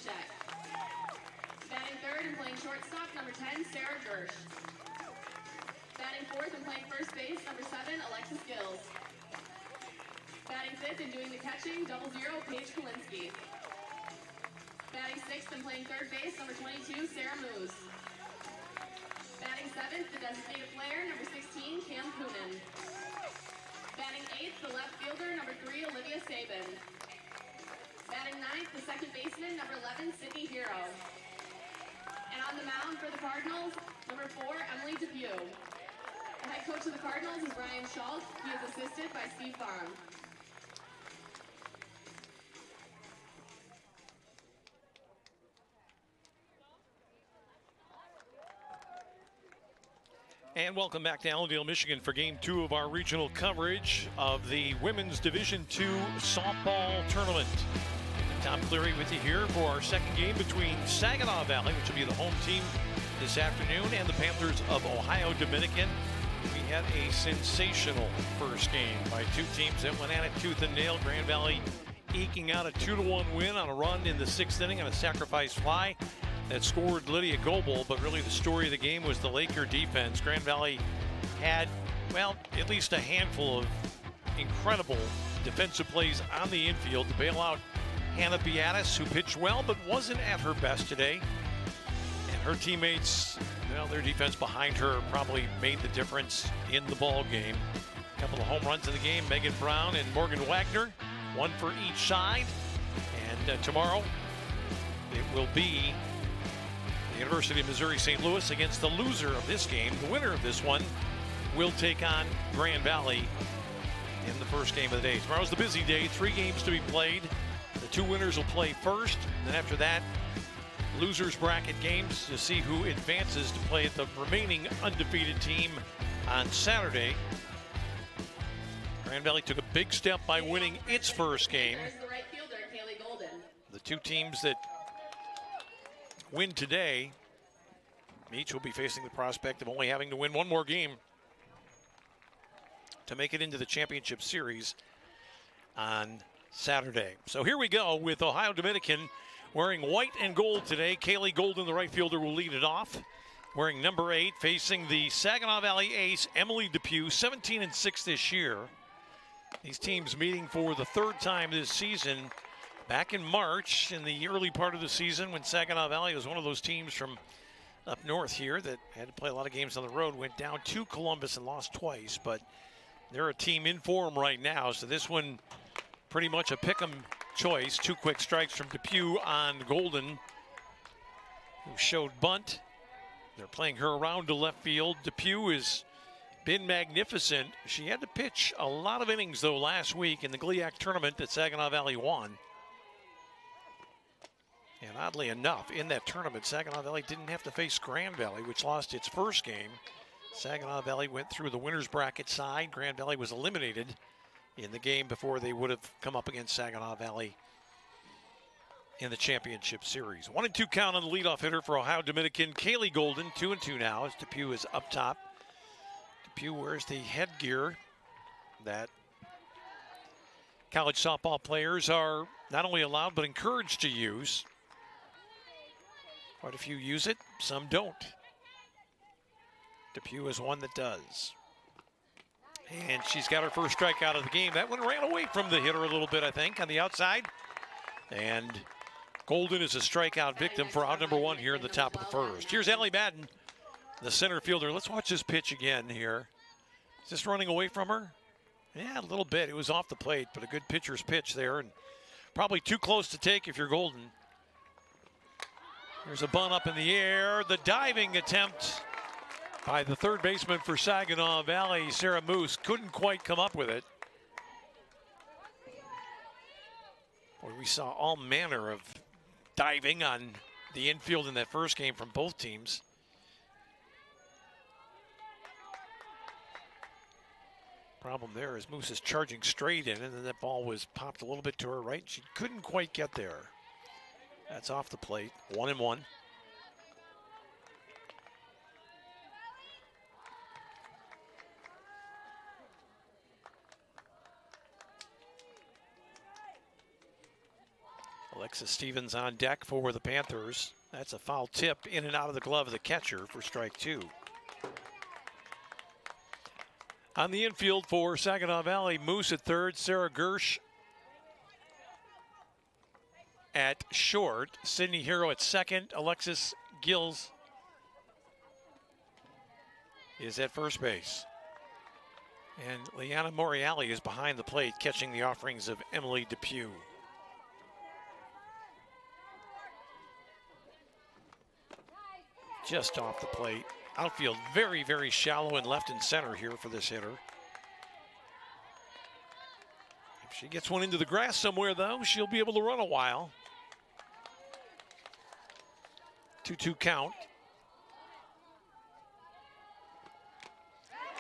check. Batting third and playing shortstop, number 10, Sarah Gersh. Batting fourth and playing first base, number 7, Alexis Gills. Batting fifth and doing the catching, 0-0, Paige Kalinsky. Batting sixth and playing third base, number 22, Sarah Moose. Batting seventh, the designated player, number 16, Cam Coonan. Batting eighth, the left fielder, number 3, Olivia Sabin. Batting ninth, the second baseman, number 11, Sydney Hero. And on the mound for the Cardinals, number 4, Emily Depew. The head coach of the Cardinals is Brian Schultz. He is assisted by Steve Farm. And welcome back to Allendale, Michigan for Game 2 of our regional coverage of the Women's Division II Softball Tournament. Tom Cleary with you here for our second game between Saginaw Valley, which will be the home team this afternoon, and the Panthers of Ohio Dominican. We had a sensational first game by two teams that went at it tooth and nail. Grand Valley eking out a 2-1 win on a run in the 6th inning on a sacrifice fly that scored Lydia Goebel, but really the story of the game was the Laker defense. Grand Valley had, well, at least a handful of incredible defensive plays on the infield to bail out Hannah Beatis, who pitched well but wasn't at her best today. And her teammates, well, their defense behind her probably made the difference in the ball game. A couple of home runs in the game, Megan Brown and Morgan Wagner, one for each side. And tomorrow it will be the University of Missouri St. Louis against the loser of this game. The winner of this one will take on Grand Valley in the first game of the day. Tomorrow's the busy day, 3 games to be played. The 2 winners will play first, and then after that, losers bracket games to see who advances to play at the remaining undefeated team on Saturday. Grand Valley took a big step by winning its first game. The 2 teams that win today each will be facing the prospect of only having to win 1 more game to make it into the championship series on Saturday. So here we go with Ohio Dominican wearing white and gold today. Kaylee Golden, the right fielder, will lead it off, wearing number 8, facing the Saginaw Valley ace Emily Depew, 17-6 this year. These teams meeting for the 3rd time this season. Back in March, in the early part of the season, when Saginaw Valley was one of those teams from up north here that had to play a lot of games on the road, went down to Columbus and lost twice, but they're a team in form right now, so this one pretty much a pick 'em choice. 2 quick strikes from Depew on Golden, who showed bunt. They're playing her around to left field. Depew has been magnificent. She had to pitch a lot of innings, though, last week in the GLIAC tournament that Saginaw Valley won. And oddly enough, in that tournament, Saginaw Valley didn't have to face Grand Valley, which lost its first game. Saginaw Valley went through the winner's bracket side. Grand Valley was eliminated in the game before they would have come up against Saginaw Valley in the championship series. 1-2 count on the leadoff hitter for Ohio Dominican. Kaylee Golden, 2-2 now as Depew is up top. Depew wears the headgear that college softball players are not only allowed but encouraged to use. Quite a few use it, some don't. Depew is one that does. And she's got her first strikeout of the game. That one ran away from the hitter a little bit, I think, on the outside. And Golden is a strikeout victim for out number 1 here in the top of the first. Here's Allie Madden, the center fielder. Let's watch this pitch again here. Is this running away from her? Yeah, a little bit. It was off the plate, but a good pitcher's pitch there. And probably too close to take if you're Golden. There's a bunt up in the air. The diving attempt by the third baseman for Saginaw Valley, Sarah Moose, couldn't quite come up with it. Boy, we saw all manner of diving on the infield in that first game from both teams. Problem there is Moose is charging straight in, and then that ball was popped a little bit to her right. She couldn't quite get there. That's off the plate, 1-1. Alexis Stevens on deck for the Panthers. That's a foul tip in and out of the glove of the catcher for strike 2. On the infield for Saginaw Valley, Moose at third, Sarah Gersh at short, Sydney Hero at second, Alexis Gills is at first base. And Liana Moriali is behind the plate, catching the offerings of Emily Depew. Just off the plate. Outfield very, very shallow in left and center here for this hitter. If she gets one into the grass somewhere, though, she'll be able to run a while. 2-2 count.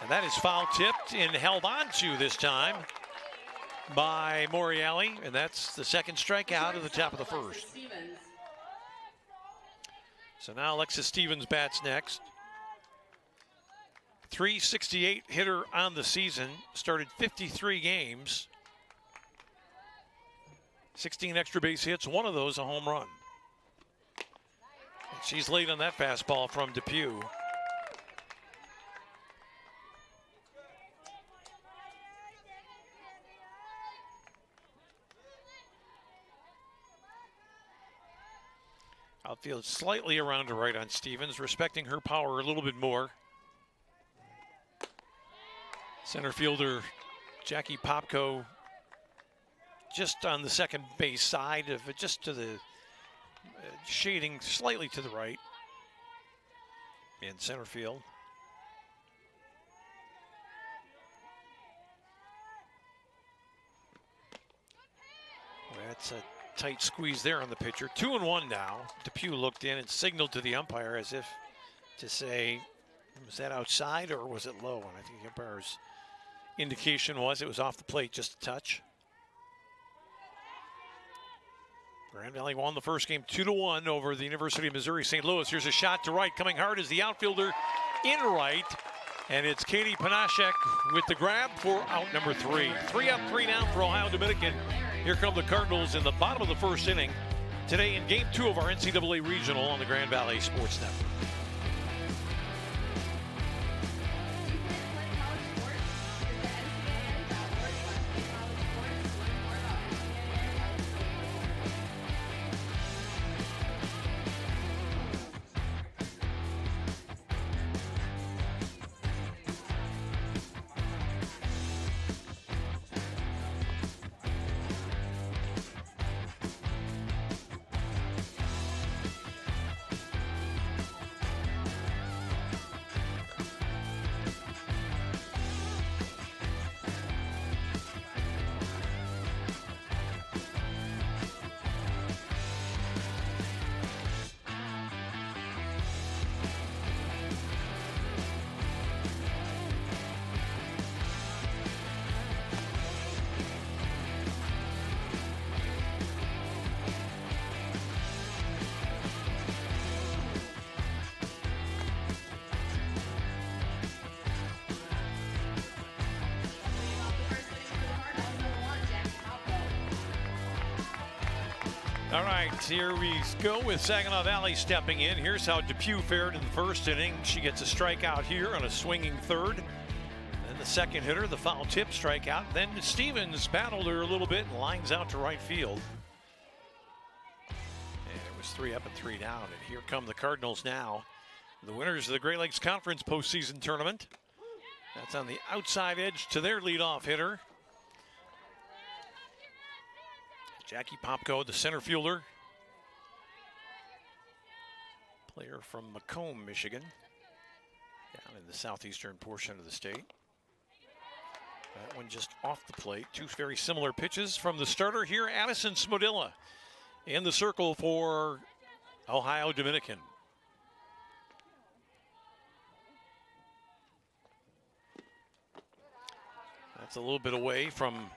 And that is foul tipped and held on to this time by Moriali. And that's the second strikeout at the top of the first. So now Alexis Stevens bats next. .368 hitter on the season, started 53 games. 16 extra base hits, one of those a home run. And she's late on that fastball from Depew. Outfield slightly around to right on Stevens, respecting her power a little bit more. Center fielder Jackie Popko just on the second base side of it, just to the shading slightly to the right in center field. That's a tight squeeze there on the pitcher. 2-1 now. Depew looked in and signaled to the umpire as if to say, was that outside or was it low? And I think the umpire's indication was it was off the plate just a touch. Grand Valley won the first game 2-1 over the University of Missouri St. Louis. Here's a shot to right, coming hard is the outfielder in right. And it's Katie Panashek with the grab for out number 3. 3 up, 3 down for Ohio Dominican. Here come the Cardinals in the bottom of the first inning. Today in Game 2 of our NCAA Regional on the Grand Valley Sports Network. All right, here we go with Saginaw Valley stepping in. Here's how Depew fared in the first inning. She gets a strikeout here on a swinging third. Then the second hitter, the foul tip strikeout. Then Stevens battled her a little bit and lines out to right field. And it was 3 up and 3 down. And here come the Cardinals now. The winners of the Great Lakes Conference postseason tournament. That's on the outside edge to their leadoff hitter. Jackie Popko, the center fielder. Player from Macomb, Michigan. Down in the southeastern portion of the state. That one just off the plate. 2 very similar pitches from the starter here, Addison Smodilla. In the circle for Ohio Dominican. That's a little bit away from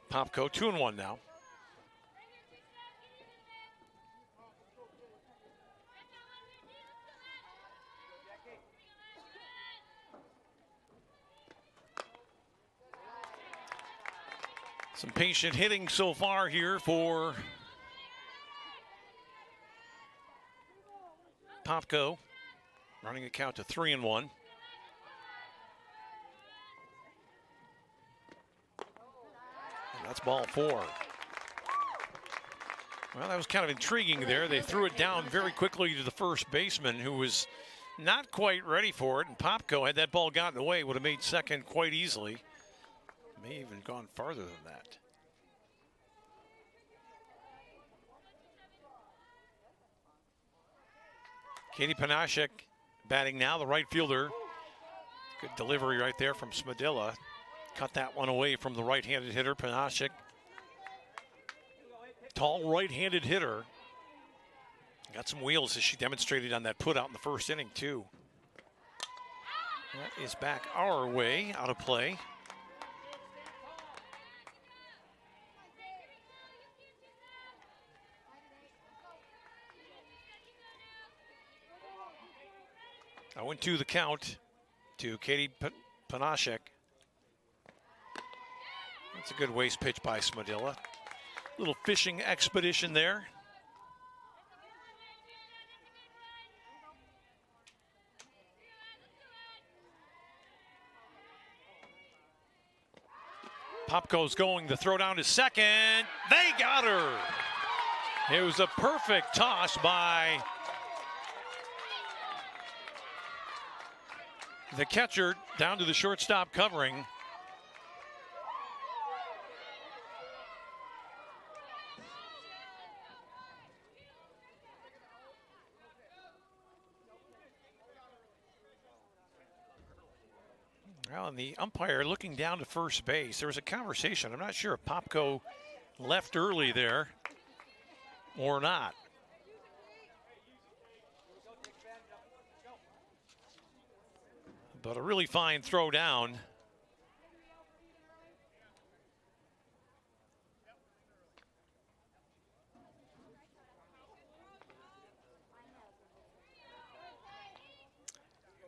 Popko. 2-1 now. Some patient hitting so far here for Popko, running the count to 3-1. And that's ball 4. Well, that was kind of intriguing there. They threw it down very quickly to the first baseman, who was not quite ready for it. And Popko, had that ball gotten away, would have made second quite easily. May even gone farther than that. Katie Panashek batting now, the right fielder. Good delivery right there from Smadilla. Cut that one away from the right-handed hitter, Panashek. Tall right-handed hitter. Got some wheels, as she demonstrated on that put out in the first inning, too. That is back our way, out of play. I went to the count to Katie Panashek. That's a good waste pitch by Smadilla. Little fishing expedition there. Popko's going, the throw down to second. They got her. It was a perfect toss by the catcher down to the shortstop covering. Well, and the umpire looking down to first base. There was a conversation. I'm not sure if Popko left early there or not. But a really fine throw down.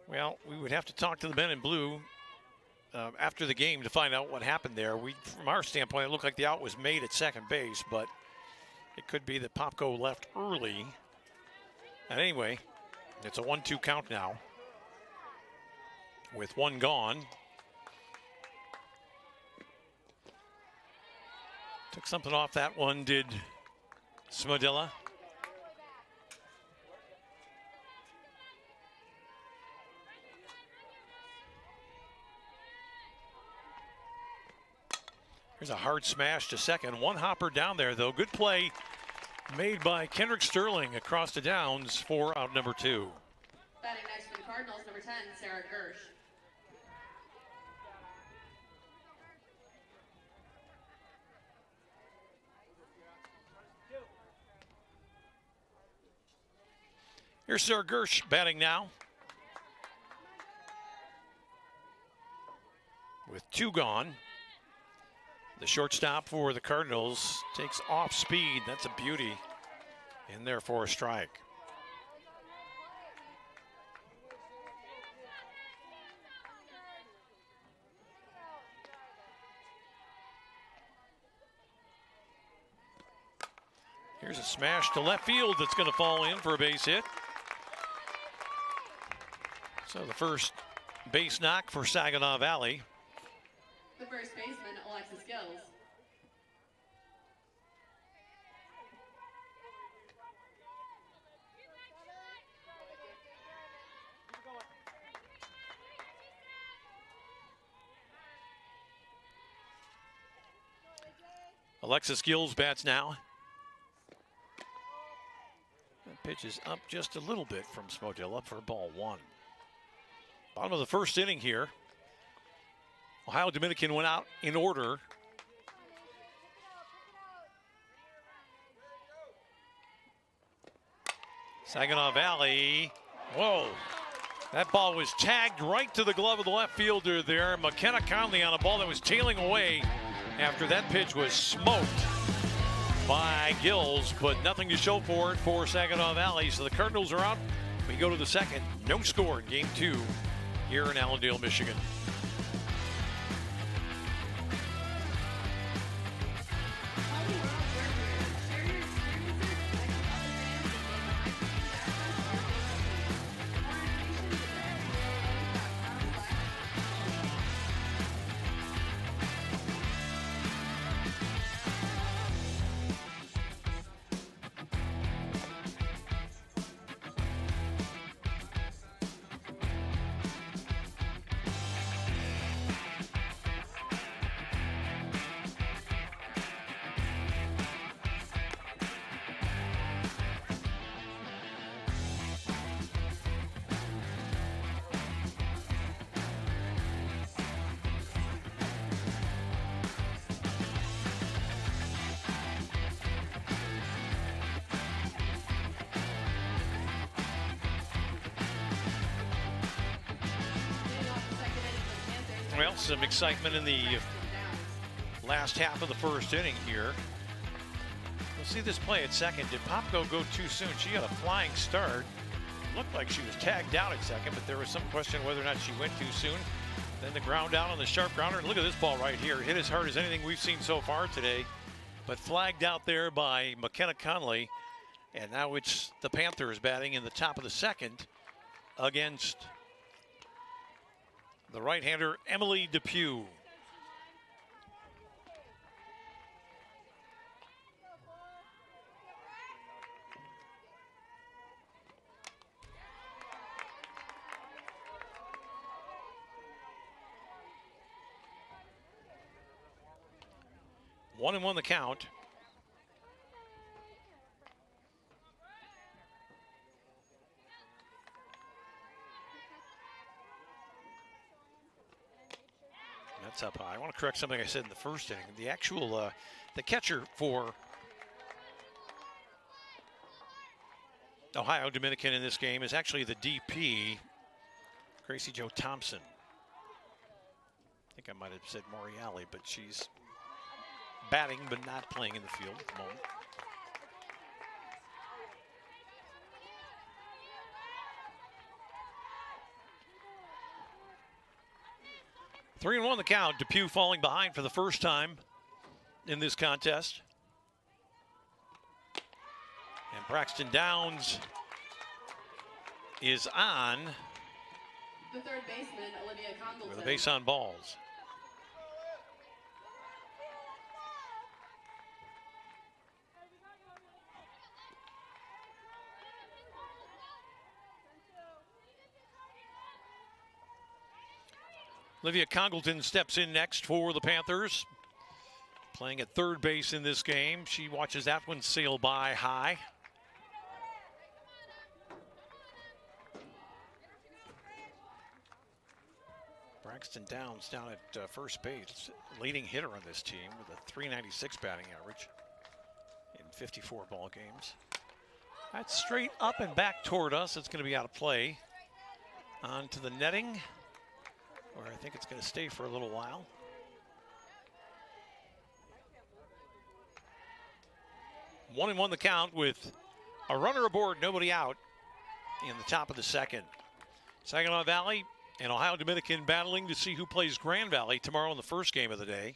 Well, we would have to talk to the men in blue after the game to find out what happened there. From our standpoint, it looked like the out was made at second base, but it could be that Popko left early. And anyway, it's a 1-2 count now, with one gone. Took something off that one, did Smadilla. Here's a hard smash to second. One hopper down there, though. Good play made by Kendrick Sterling across the downs for out number 2. Batting next for the Cardinals, number 10, Sarah Gersh. Here's Sarah Gersh batting now, with 2 gone. The shortstop for the Cardinals takes off speed. That's a beauty. In there for a strike. Here's a smash to left field that's going to fall in for a base hit. So the first base knock for Saginaw Valley. The first baseman, Alexis Gills. Alexis Gills bats now. That pitch is up just a little bit from Smadilla for ball 1. Bottom of the first inning here. Ohio Dominican went out in order. Saginaw Valley. Whoa. That ball was tagged right to the glove of the left fielder there. McKenna Conley on a ball that was tailing away after that pitch was smoked by Gills, but nothing to show for it for Saginaw Valley. So the Cardinals are out. We go to the second. No score in game 2 here in Allendale, Michigan. Well, some excitement in the last half of the first inning here. We'll see this play at second. Did Popko go too soon? She got a flying start. Looked like she was tagged out at second, but there was some question whether or not she went too soon. Then the ground down on the sharp grounder. Look at this ball right here. Hit as hard as anything we've seen so far today, but flagged out there by McKenna Conley. And now it's the Panthers batting in the top of the second against the right-hander Emily Depew. One and one the count. That's up high. I want to correct something I said in the first inning. The actual, the catcher for Ohio Dominican in this game is actually the DP, Gracie Jo Thompson. I think I might have said Moriali, but she's batting but not playing in the field at the moment. Three and one the count. Depew falling behind for the first time in this contest. And Braxton Downs is on the third baseman, Olivia Congleton, with a base on balls. Olivia Congleton steps in next for the Panthers, playing at third base in this game. She watches that one sail by high. Braxton Downs down at first base, leading hitter on this team with a .396 batting average in 54 ball games. That's straight up and back toward us. It's going to be out of play. Onto the netting, where I think it's going to stay for a little while. One and one the count with a runner aboard, nobody out in the top of the second. Saginaw Valley and Ohio Dominican battling to see who plays Grand Valley tomorrow in the first game of the day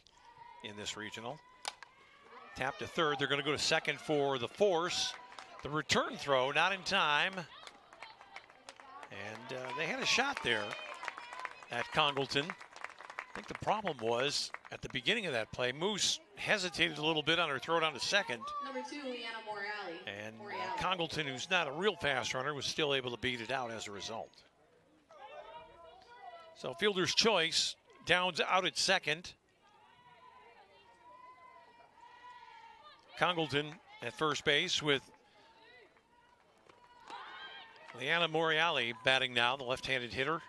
in this regional. Tap to third. They're going to go to second for the force. The return throw not in time. And they had a shot there at Congleton. I think the problem was at the beginning of that play, Moose hesitated a little bit on her throw down to second. Number 2, Leanna Morale. And Congleton, who's not a real fast runner, was still able to beat it out as a result. So fielder's choice, Downs out at second. Congleton at first base with Leanna Moriali batting now, the left-handed hitter.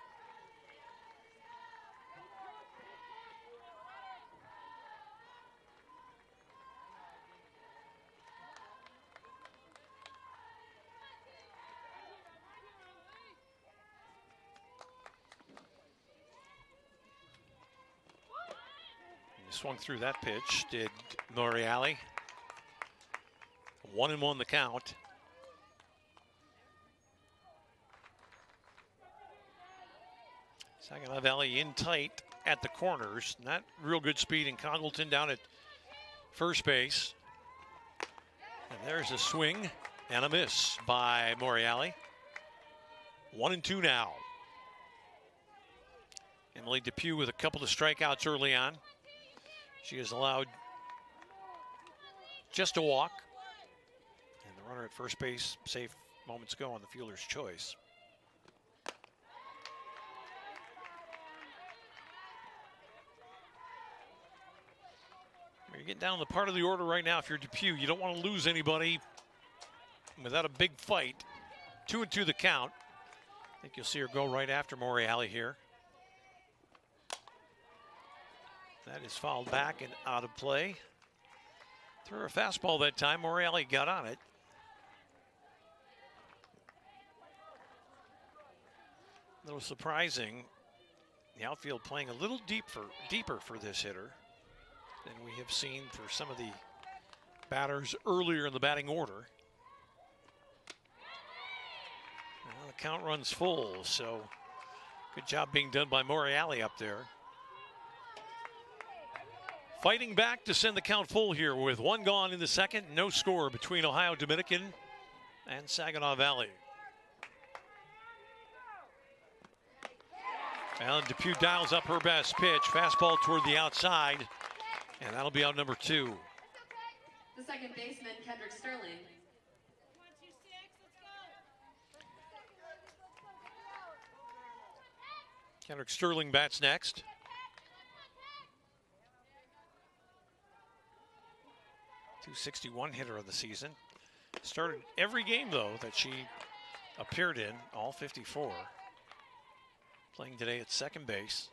Swung through that pitch, did Moriali. 1 and 1 the count. Saginaw Valley in tight at the corners. Not real good speed in Congleton down at first base. And there's a swing and a miss by Moriali. 1 and 2 now. Emily Depew with a couple of strikeouts early on. She has allowed just a walk. And the runner at first base safe moments ago on the fielder's choice. You're getting down the part of the order right now. If you're Depew, you don't want to lose anybody without a big fight. 2 and 2 the count. I think you'll see her go right after Moriali here. That is fouled back and out of play. Threw her a fastball that time. Moriali got on it. A little surprising The outfield playing a little deeper for this hitter than we have seen for some of the batters earlier in the batting order. Well, the count runs full, so good job being done by Morreale up there. Fighting back to send the count full here with one gone in the second. No score between Ohio Dominican and Saginaw Valley. And Depew dials up her best pitch. Fastball toward the outside. And that'll be out number 2. The second baseman, Kendrick Sterling. Kendrick Sterling bats next. .261 hitter of the season. Started every game, though, that she appeared in, all 54. Playing today at second base.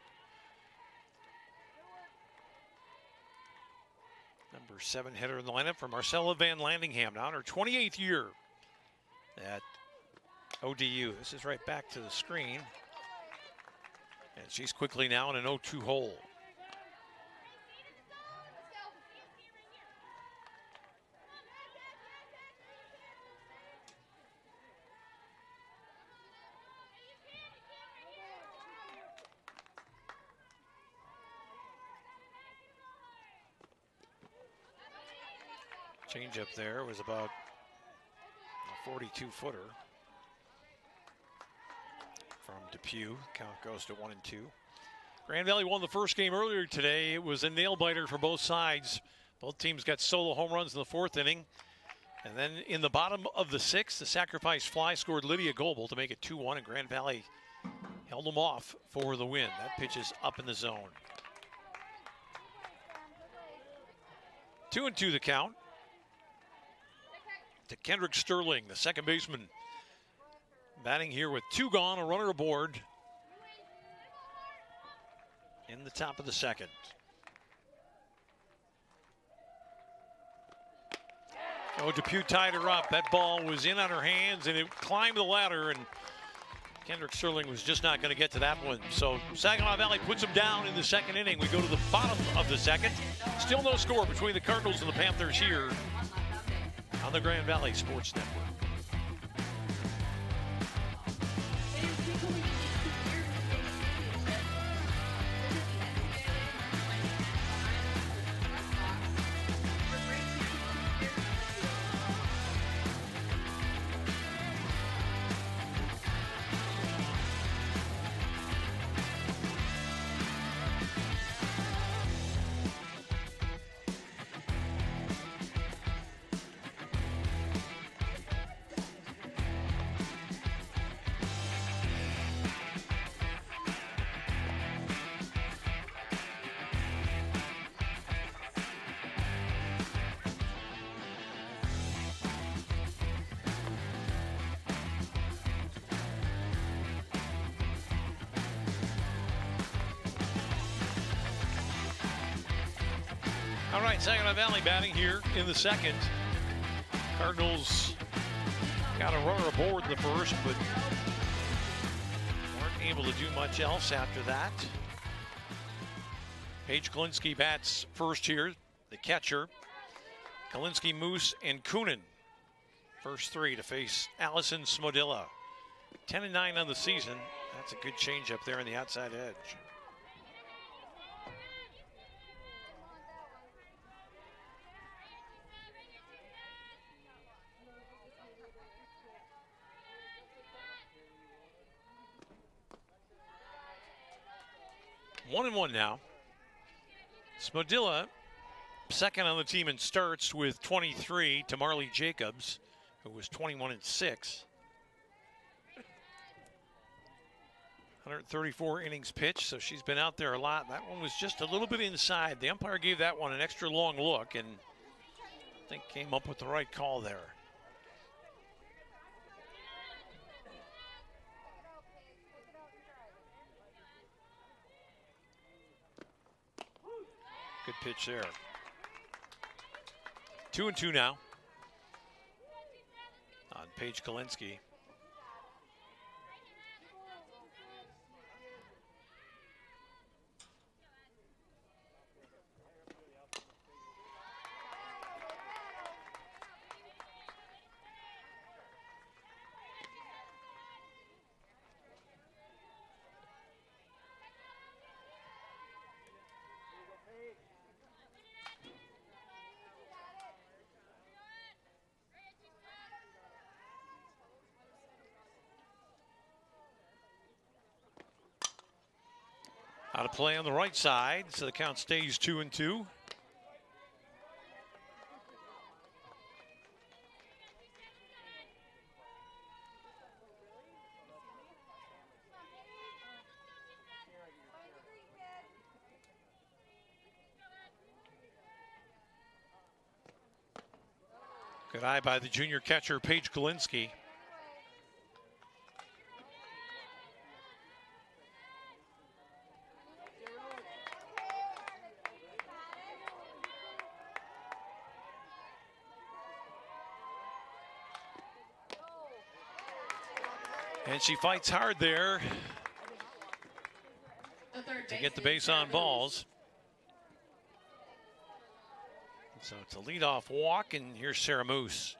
Number 7 hitter in the lineup for Marcella Van Landingham, now in her 28th year at ODU. This is right back to the screen. And she's quickly now in an 0-2 hole. Change up there was about a 42-footer from Depew. Count goes to 1-2. Grand Valley won the first game earlier today. It was a nail-biter for both sides. Both teams got solo home runs in the 4th inning. And then in the bottom of the 6th, the sacrifice fly scored Lydia Goebel to make it 2-1, and Grand Valley held them off for the win. That pitch is up in the zone. 2-2 the count to Kendrick Sterling, the second baseman. Batting here with 2 gone, a runner aboard in the top of the second. Oh, Depew tied her up. That ball was in on her hands and it climbed the ladder, and Kendrick Sterling was just not going to get to that one. So Saginaw Valley puts them down in the second inning. We go to the bottom of the second. Still no score between the Cardinals and the Panthers here on the Grand Valley Sports Network. All right, Saginaw Valley batting here in the second. Cardinals got a runner aboard in the first, but weren't able to do much else after that. Paige Kalinsky bats first here, the catcher. Kalinsky, Moose, and Coonan. First 3 to face Allison Smodilla. 10-9 on the season. That's a good change up there on the outside edge. One and one now. Smodilla, second on the team in starts with 23 to Marley Jacobs, who was 21 and 6. 134 innings pitched, so she's been out there a lot. That one was just a little bit inside. The umpire gave that one an extra long look and I think came up with the right call there. Good pitch there. 2-2 now on Paige Kalinsky. Out of play on the right side, so the count stays 2-2. Good eye by the junior catcher, Paige Kalinsky. And she fights hard there to get the base on balls. So it's a leadoff walk, and here's Sarah Moose.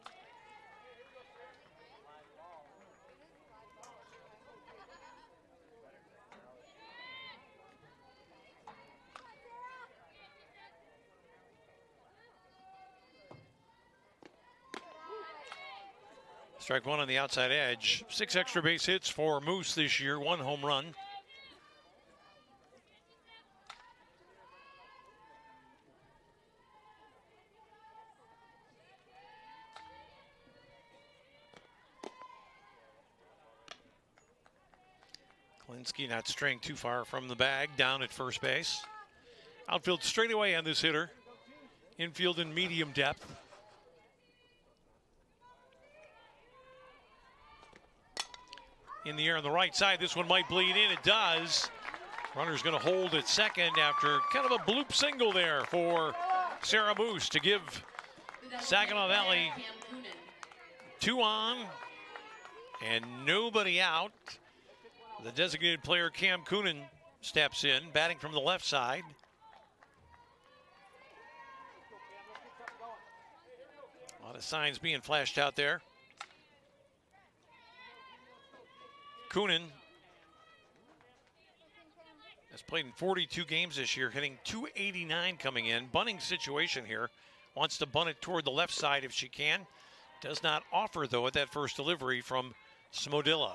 Strike one on the outside edge. 6 extra base hits for Moose this year, 1 home run. Kalinsky not straying too far from the bag, down at first base. Outfield straightaway on this hitter. Infield in medium depth. In the air on the right side, this one might bleed in, it does. Runner's gonna hold at second after kind of a bloop single there for Sarah Moose to give Saginaw Valley 2 on and nobody out. The designated player, Cam Coonan, steps in, batting from the left side. A lot of signs being flashed out there. Coonan has played in 42 games this year, hitting .289 coming in. Bunting situation here. Wants to bunt it toward the left side if she can. Does not offer, though, at that first delivery from Smodilla.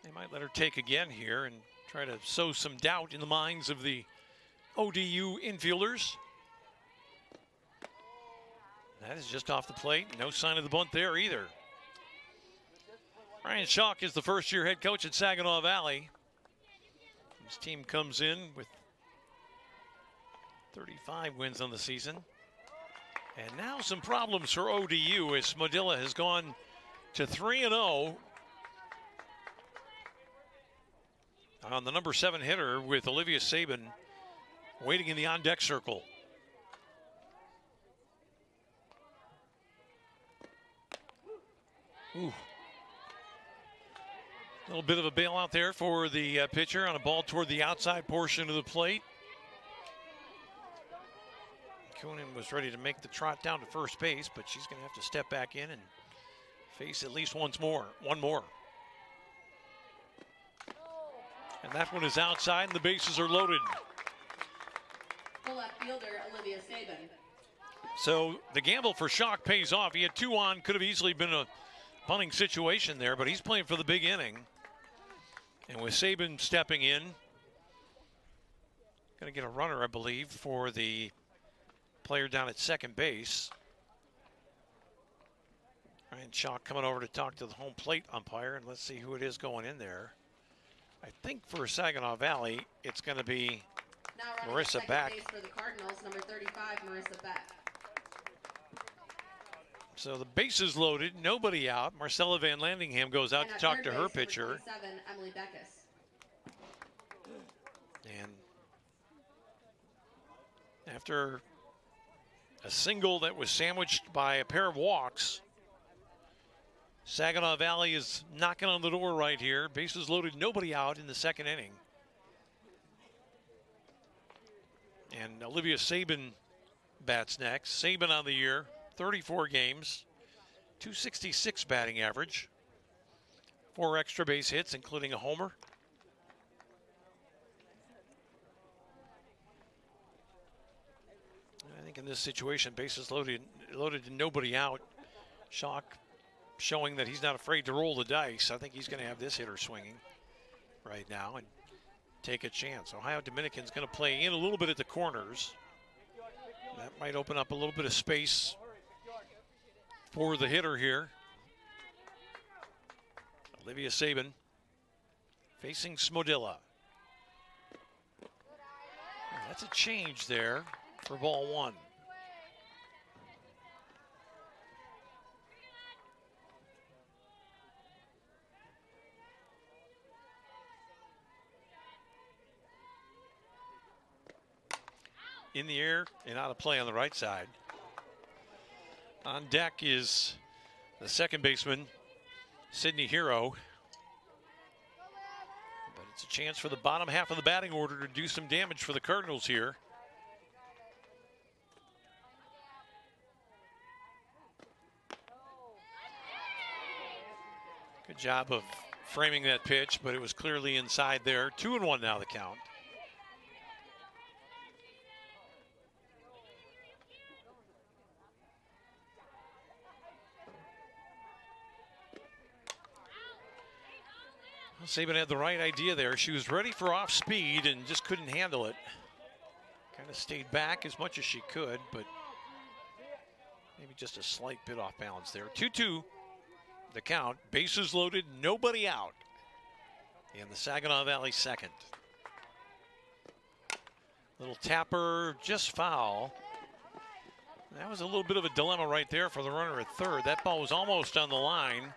They might let her take again here and try to sow some doubt in the minds of the ODU infielders. That is just off the plate. No sign of the bunt there either. Ryan Schalk is the first-year head coach at Saginaw Valley. His team comes in with 35 wins on the season. And now some problems for ODU as Smodilla has gone to 3-0 on the number 7 hitter with Olivia Sabin waiting in the on-deck circle. Ooh. A little bit of a bailout there for the pitcher on a ball toward the outside portion of the plate. Coonan was ready to make the trot down to first base, but she's going to have to step back in and face at least one more. And that one is outside, and the bases are loaded. The left fielder, Olivia Sabin. So the gamble for Schalk pays off. He had 2 on, could have easily been a punting situation there, but he's playing for the big inning. And with Sabin stepping in, going to get a runner, I believe, for the player down at second base. Ryan Schalk coming over to talk to the home plate umpire, and let's see who it is going in there. I think for Saginaw Valley, it's going to be Marissa Beck. For the Cardinals, number 35, Marissa Beck. So the bases loaded, nobody out. Marcella Van Landingham goes out to talk to her pitcher. Emily Beckus. And after a single that was sandwiched by a pair of walks, Saginaw Valley is knocking on the door right here. Bases loaded, nobody out in the second inning. And Olivia Sabin bats next. Sabin on the year, 34 games, .266 batting average, 4 extra base hits, including a homer. I think in this situation, bases loaded and nobody out. Schalk showing that he's not afraid to roll the dice. I think he's going to have this hitter swinging right now and take a chance. Ohio Dominican's going to play in a little bit at the corners. That might open up a little bit of space for the hitter here. Olivia Sabin facing Smodilla. That's a change there for ball one. In the air and out of play on the right side. On deck is the second baseman, Sydney Hero. But it's a chance for the bottom half of the batting order to do some damage for the Cardinals here. Good job of framing that pitch, but it was clearly inside there. 2-1 now the count. Sabin had the right idea there. She was ready for off speed and just couldn't handle it. Kind of stayed back as much as she could, but maybe just a slight bit off balance there. 2-2 the count. Bases loaded, nobody out. And the Saginaw Valley second. Little tapper, just foul. That was a little bit of a dilemma right there for the runner at third. That ball was almost on the line.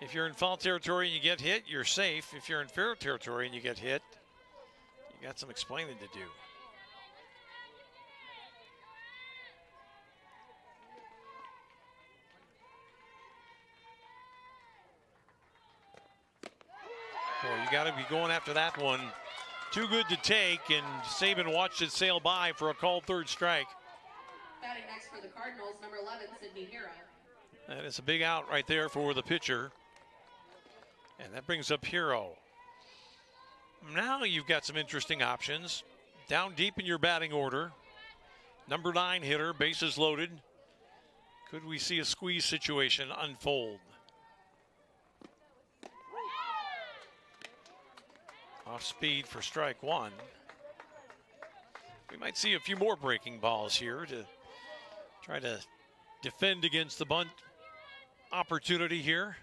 If you're in foul territory and you get hit, you're safe. If you're in fair territory and you get hit, you got some explaining to do. Boy, you got to be going after that one. Too good to take, and Sabin watched it sail by for a called third strike. Batting next for the Cardinals, number 11, Sydney Hero. That is a big out right there for the pitcher. And that brings up Hero. Now you've got some interesting options. Down deep in your batting order. Number 9 hitter, bases loaded. Could we see a squeeze situation unfold? Off speed for strike one. We might see a few more breaking balls here to try to defend against the bunt opportunity here.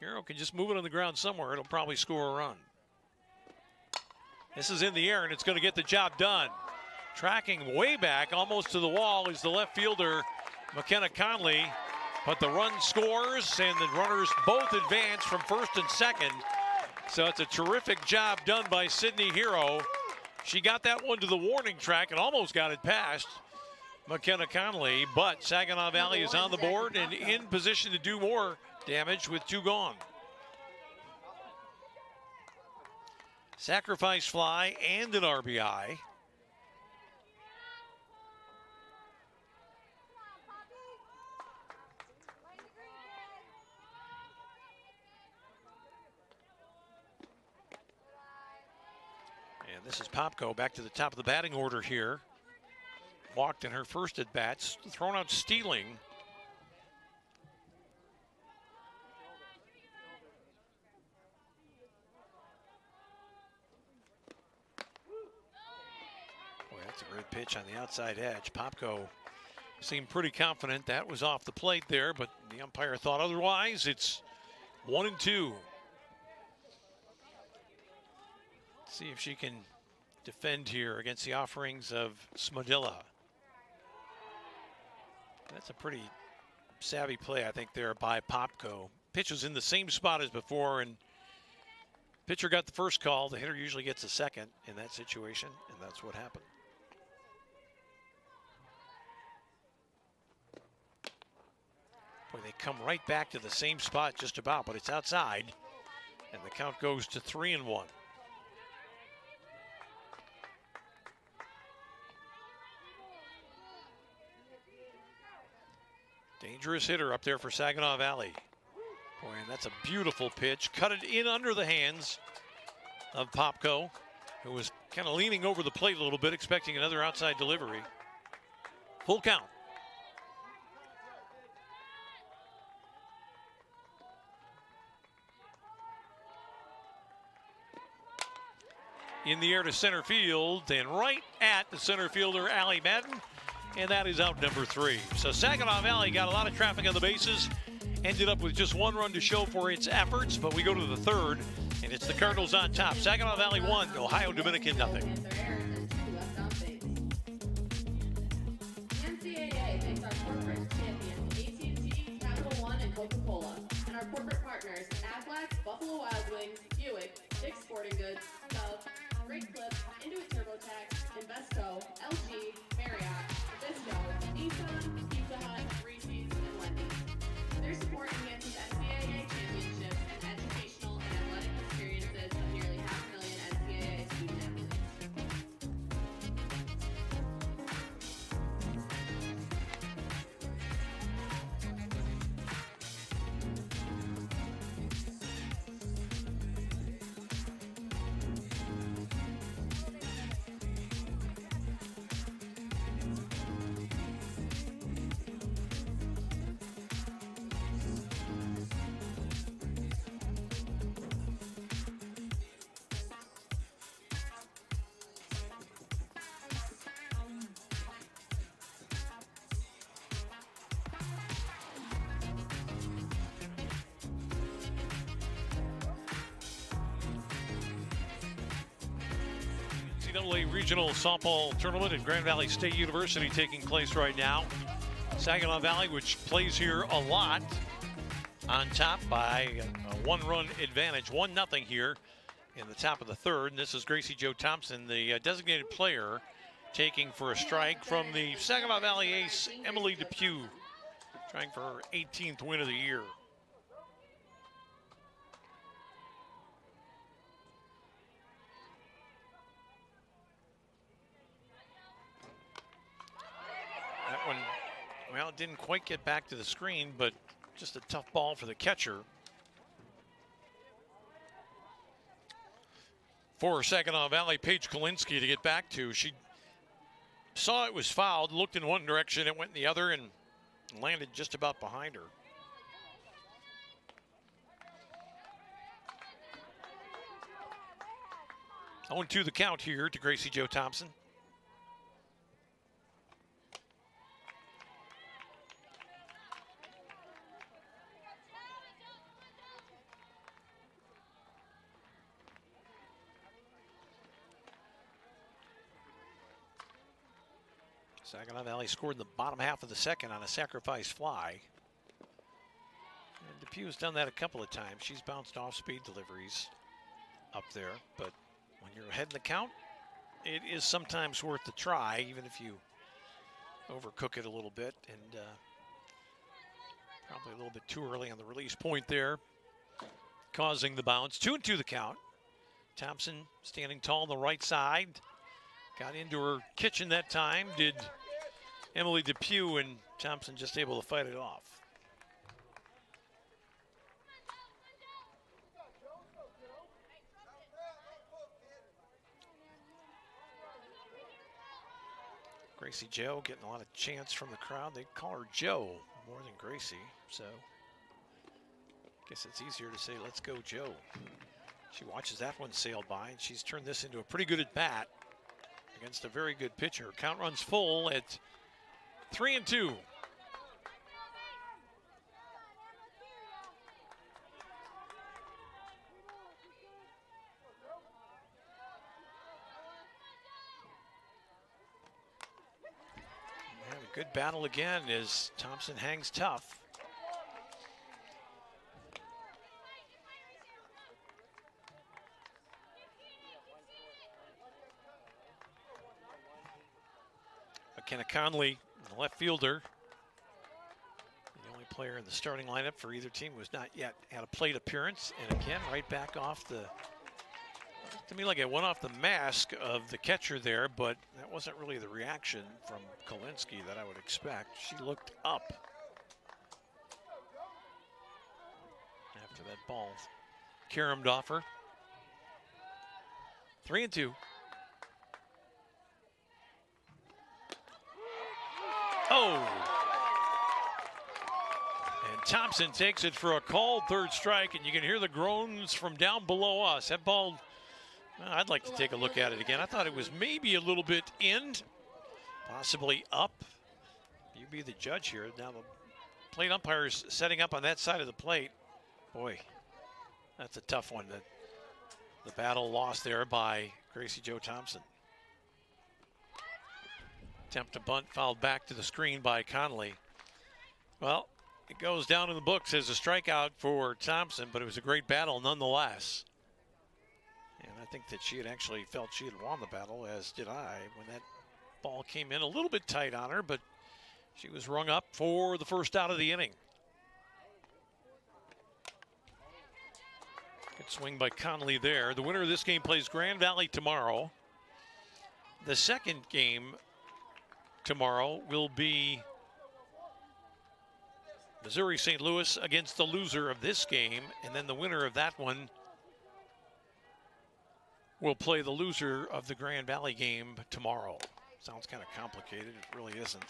Hero can just move it on the ground somewhere. It'll probably score a run. This is in the air, and it's going to get the job done. Tracking way back, almost to the wall, is the left fielder, McKenna Conley. But the run scores, and the runners both advance from first and second. So it's a terrific job done by Sydney Hero. She got that one to the warning track and almost got it past McKenna Conley. But Saginaw Valley is on the board and in position to do more damage with 2 gone. Sacrifice fly and an RBI. And this is Popko back to the top of the batting order here. Walked in her first at bats, thrown out stealing. That's a great pitch on the outside edge. Popko seemed pretty confident that was off the plate there, but the umpire thought otherwise. It's 1-2. Let's see if she can defend here against the offerings of Smodilla. That's a pretty savvy play, I think, there by Popko. Pitch was in the same spot as before, and pitcher got the first call. The hitter usually gets a second in that situation, and that's what happened. Boy, they come right back to the same spot just about, but it's outside. And the count goes to 3-1. Dangerous hitter up there for Saginaw Valley. Boy, and that's a beautiful pitch. Cut it in under the hands of Popko, who was kind of leaning over the plate a little bit, expecting another outside delivery. Full count. in the air to center field and right at the center fielder, Allie Madden. And that is out number 3. So Saginaw Valley got a lot of traffic on the bases. Ended up with just 1 run to show for its efforts, but we go to the 3rd, and it's the Cardinals on top. Saginaw Valley 1, Ohio Dominican nothing. NCAA thanks our corporate champions, AT&T, Capital One, and Coca-Cola, and our corporate partners, Aflac, Buffalo Wild Wings, Buick, Dick's Sporting Goods, Dove, Great Clip, Intuit TurboTax, Invesco, LG, Marriott, Visco, Nissan, Pizza Hut, Reese's, and Wendy's. Their support enhances NCAA championships and educational and athletic experiences of nearly 500,000 NCAA student athletes. NCAA Regional Softball Tournament at Grand Valley State University taking place right now. Saginaw Valley, which plays here a lot, on top by a 1-run advantage, 1-0 here in the top of the 3rd. And this is Gracie Jo Thompson, the designated player, taking for a strike from the Saginaw Valley ace, Emily Depew, trying for her 18th win of the year. That one, well, it didn't quite get back to the screen, but just a tough ball for the catcher. For Saginaw Valley, Paige Kolinsky to get back to. She saw it was fouled, looked in one direction, it went in the other, and landed just about behind her. Oh, 0-2 the count here to Gracie Jo Thompson. Saginaw Valley scored in the bottom half of the 2nd on a sacrifice fly. And Depew's done that a couple of times. She's bounced off speed deliveries up there, but when you're ahead in the count, it is sometimes worth the try, even if you overcook it a little bit. And probably a little bit too early on the release point there, causing the bounce. 2-2 the count. Thompson standing tall on the right side. Got into her kitchen that time, did Emily Depew, and Thompson just able to fight it off. Gracie Jo getting a lot of chants from the crowd. They call her Joe more than Gracie, so I guess it's easier to say, let's go Joe. She watches that one sail by, and she's turned this into a pretty good at bat against a very good pitcher. Count runs full at 3-2. A good battle again as Thompson hangs tough. McKenna Conley, the left fielder, the only player in the starting lineup for either team who has not yet had a plate appearance. And again, right back off the, to me like it went off the mask of the catcher there, but that wasn't really the reaction from Kolinsky that I would expect. She looked up after that ball caromed off her. 3-2. Oh, and Thompson takes it for a called 3rd strike, and you can hear the groans from down below us. That ball Well, I'd like to take a look at it again. I thought it was maybe a little bit in, possibly up. You be the judge here. Now the plate umpire's setting up on that side of the plate. Boy, that's a tough one. The battle lost there by Gracie Jo Thompson. Attempt to bunt, fouled back to the screen by Connolly. Well, it goes down in the books as a strikeout for Thompson, but it was a great battle nonetheless. And I think that she had actually felt she had won the battle, as did I, when that ball came in a little bit tight on her, but she was rung up for the first out of the inning. Good swing by Connolly there. The winner of this game plays Grand Valley tomorrow. The second game tomorrow will be Missouri St. Louis against the loser of this game, and then the winner of that one will play the loser of the Grand Valley game tomorrow. Sounds kind of complicated. It really isn't.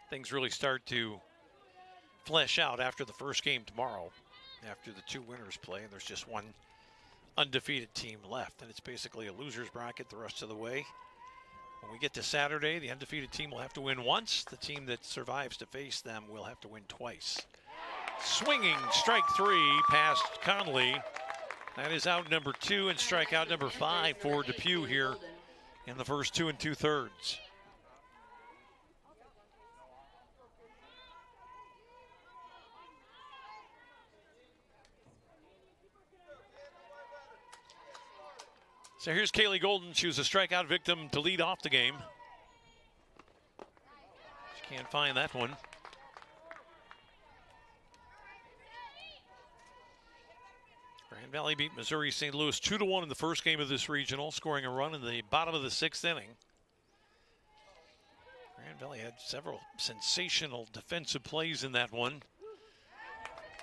Things really start to flesh out after the first game tomorrow, after the two winners play, and there's just one undefeated team left, and it's basically a loser's bracket the rest of the way. When we get to Saturday, the undefeated team will have to win once. The team that survives to face them will have to win twice. Swinging strike three past Connolly. That is out number 2 and strikeout number 5 for Depew here in the first 2 2/3. So here's Kaylee Golden. She was a strikeout victim to lead off the game. She can't find that one. Grand Valley beat Missouri St. Louis 2-1 in the first game of this regional, scoring a run in the bottom of the 6th inning. Grand Valley had several sensational defensive plays in that one.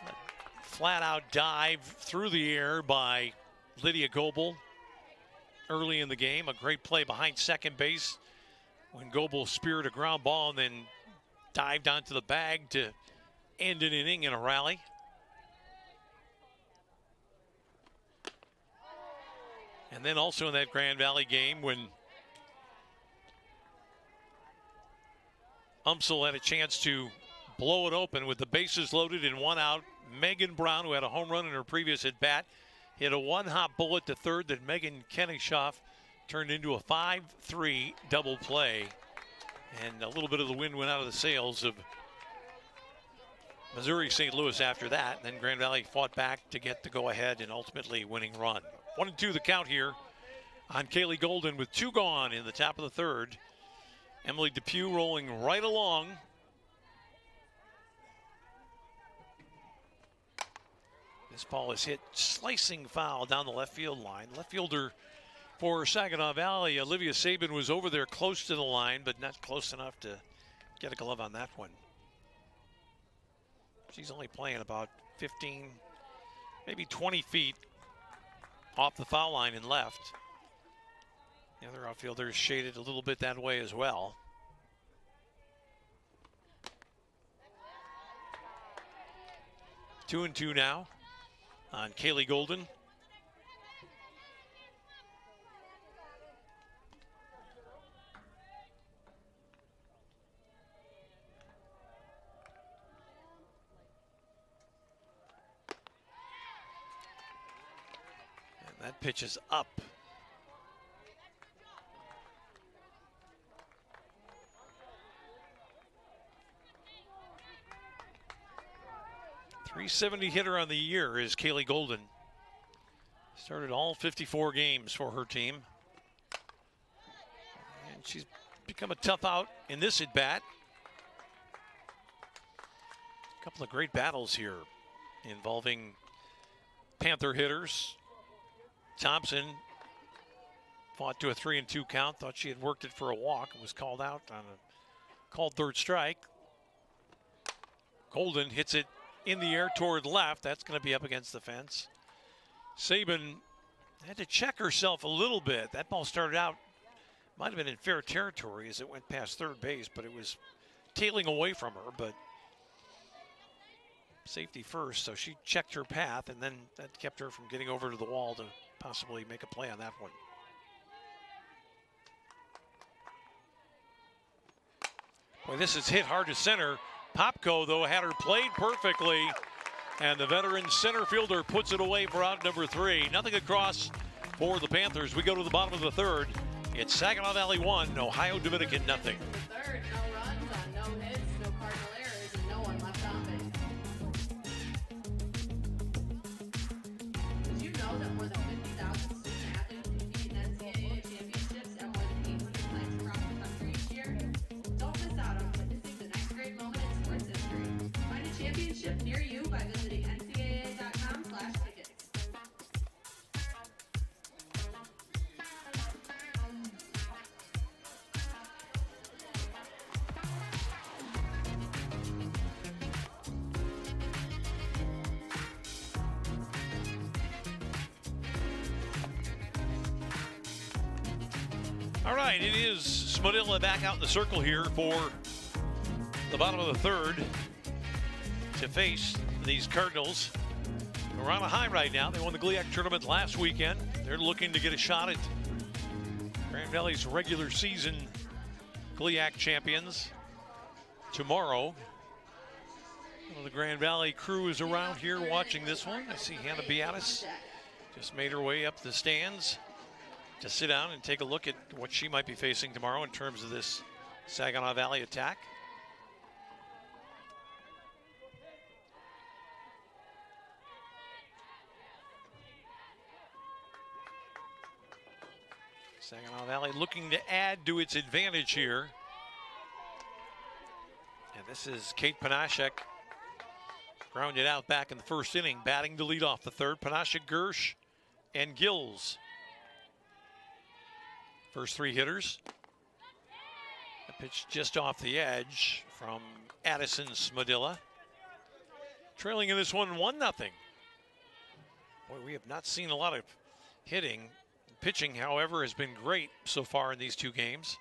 A flat-out dive through the air by Lydia Goebel early in the game. A great play behind second base when Goebel speared a ground ball and then dived onto the bag to end an inning in a rally. And then also in that Grand Valley game when Umsel had a chance to blow it open with the bases loaded and 1 out, Megan Brown, who had a home run in her previous at-bat, hit a one-hop bullet to third that Megan Kennishoff turned into a 5-3 double play. And a little bit of the wind went out of the sails of Missouri St. Louis after that. And then Grand Valley fought back to get the go-ahead and ultimately winning run. 1-2 the count here on Kaylee Golden with 2 gone in the top of the 3rd. Emily Depew rolling right along. This ball is hit slicing foul down the left field line. Left fielder for Saginaw Valley, Olivia Sabin, was over there close to the line, but not close enough to get a glove on that one. She's only playing about 15, maybe 20 feet off the foul line and left. The other outfielder is shaded a little bit that way as well. Two and two now on Kaylee Golden. And that pitch is up. .370 hitter on the year is Kaylee Golden. Started all 54 games for her team. And she's become a tough out in this at-bat. A couple of great battles here involving Panther hitters. Thompson fought to a 3-2 count, thought she had worked it for a walk, and was called out on a called third strike. Golden hits it in the air toward left. That's going to be up against the fence. Sabin had to check herself a little bit. That ball started out, might have been in fair territory as it went past third base, but it was tailing away from her. But safety first, so she checked her path, and then that kept her from getting over to the wall to possibly make a play on that one. Boy, this is hit hard to center. Popko, though, had her played perfectly, and the veteran center fielder puts it away for out number 3. Nothing across for the Panthers. We go to the bottom of the third. It's Saginaw Valley 1, Ohio Dominican nothing. Third, no runs on no hits, no cardinal errors, and no one left on base. Did you know that more than 50,000 student athletes compete in NCAA championships at more than 18 sites across the country each year? Don't miss out on witnessing the next great moment in sports history. Find a championship near you by visiting ncaa.com/tickets. All right, it is Spadilla back out in the circle here for the bottom of the third to face these Cardinals. We're on a high right now. They won the GLIAC tournament last weekend. They're looking to get a shot at Grand Valley's regular season GLIAC champions tomorrow. Well, the Grand Valley crew is around here watching this one. I see Hannah Beatis just made her way up the stands to sit down and take a look at what she might be facing tomorrow in terms of this Saginaw Valley attack. Saginaw Valley looking to add to its advantage here. And this is Kate Panashek, grounded out back in the first inning, batting to lead off the third. Panashek, Gersh, and Gills. First 3 hitters. A pitch just off the edge from Addison Smadilla. Trailing in this one 1-0. Boy, we have not seen a lot of hitting. Pitching, however, has been great so far in these 2 games.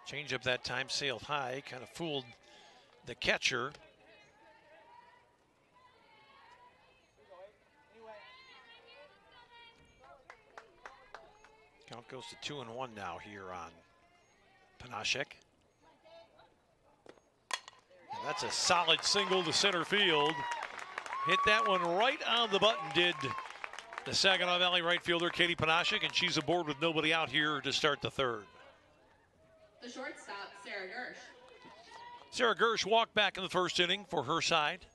Change up that time sailed high, kind of fooled the catcher. Count goes to 2-1 now here on Panashek. And that's a solid single to center field. Hit that one right on the button, did the Saginaw Valley right fielder, Katie Panashek, and she's aboard with nobody out here to start the third. The shortstop, Sarah Gersh. Sarah Gersh walked back in the first inning for her side.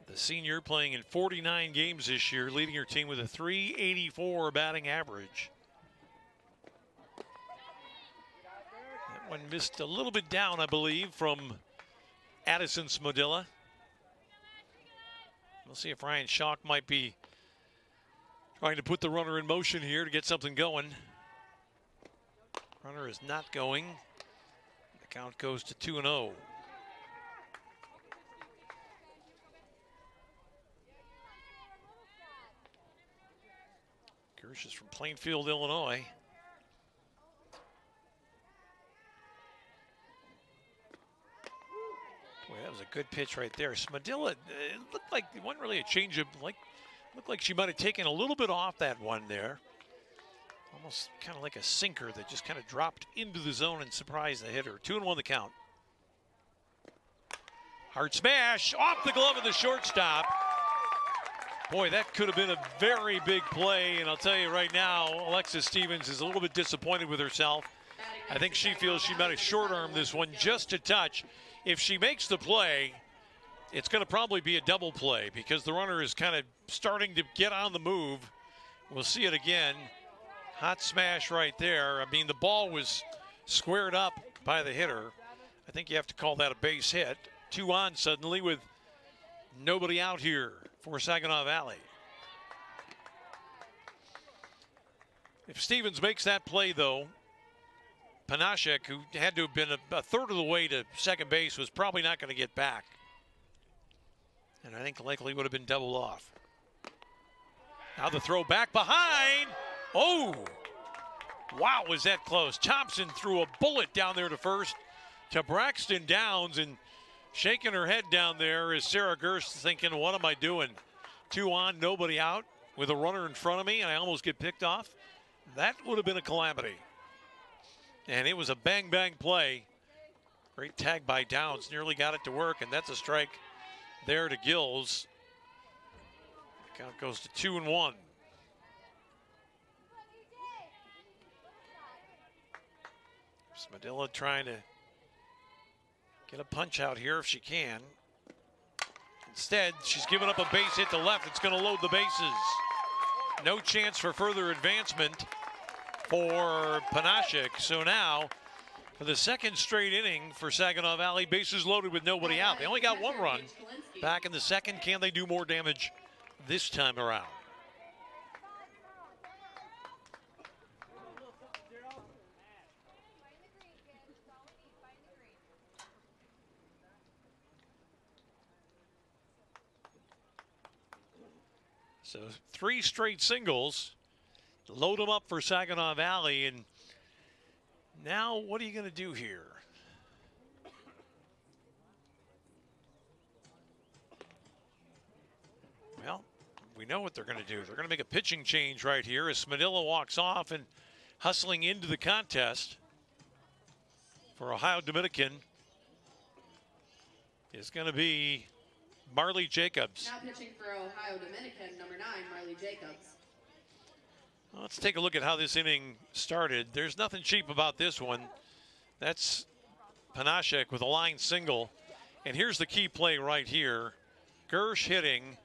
The senior playing in 49 games this year, leading her team with a .384 batting average. That one missed a little bit down, I believe, from Addison Smadilla. We'll see if Ryan Schock might be trying to put the runner in motion here to get something going. Runner is not going. The count goes to 2-0. Gersh is from Plainfield, Illinois. Boy, that was a good pitch right there. Smadilla, it looked like it wasn't really a changeup. Looked like she might have taken a little bit off that one there. Almost kind of like a sinker that just kind of dropped into the zone and surprised the hitter. 2-1 the count. Hard smash off the glove of the shortstop. Boy, that could have been a very big play, and I'll tell you right now, Alexis Stevens is a little bit disappointed with herself. I think she feels she might have short-armed this one just a touch. If she makes the play, it's going to probably be a double play because the runner is kind of starting to get on the move. We'll see it again. Hot smash right there. I mean, the ball was squared up by the hitter. I think you have to call that a base hit. 2 on suddenly with nobody out here for Saginaw Valley. If Stevens makes that play, though, Panashek, who had to have been a third of the way to second base, was probably not going to get back. And I think likely would have been doubled off. Now the throw back behind. Oh! Wow, was that close. Thompson threw a bullet down there to first to Braxton Downs, and shaking her head down there is Sarah Gerst, thinking, what am I doing? 2 on, nobody out with a runner in front of me, and I almost get picked off. That would have been a calamity. And it was a bang-bang play. Great tag by Downs, nearly got it to work, and that's a strike there to Gills. Count goes to 2-1. Smadilla trying to get a punch out here if she can. Instead, she's given up a base hit to left. It's going to load the bases. No chance for further advancement for Panashik. So now, for the second straight inning for Saginaw Valley, bases loaded with nobody out. They only got 1 run back in the second. Can they do more damage this time around? So 3 straight singles, load them up for Saginaw Valley, and now what are you going to do here? Well, we know what they're going to do. They're going to make a pitching change right here as Smadilla walks off, and hustling into the contest for Ohio Dominican is going to be Marley Jacobs. Now pitching for Ohio Dominican, number 9, Marley Jacobs. Well, let's take a look at how this inning started. There's nothing cheap about this one. That's Panashik with a line single. And here's the key play right here. Gersh hitting,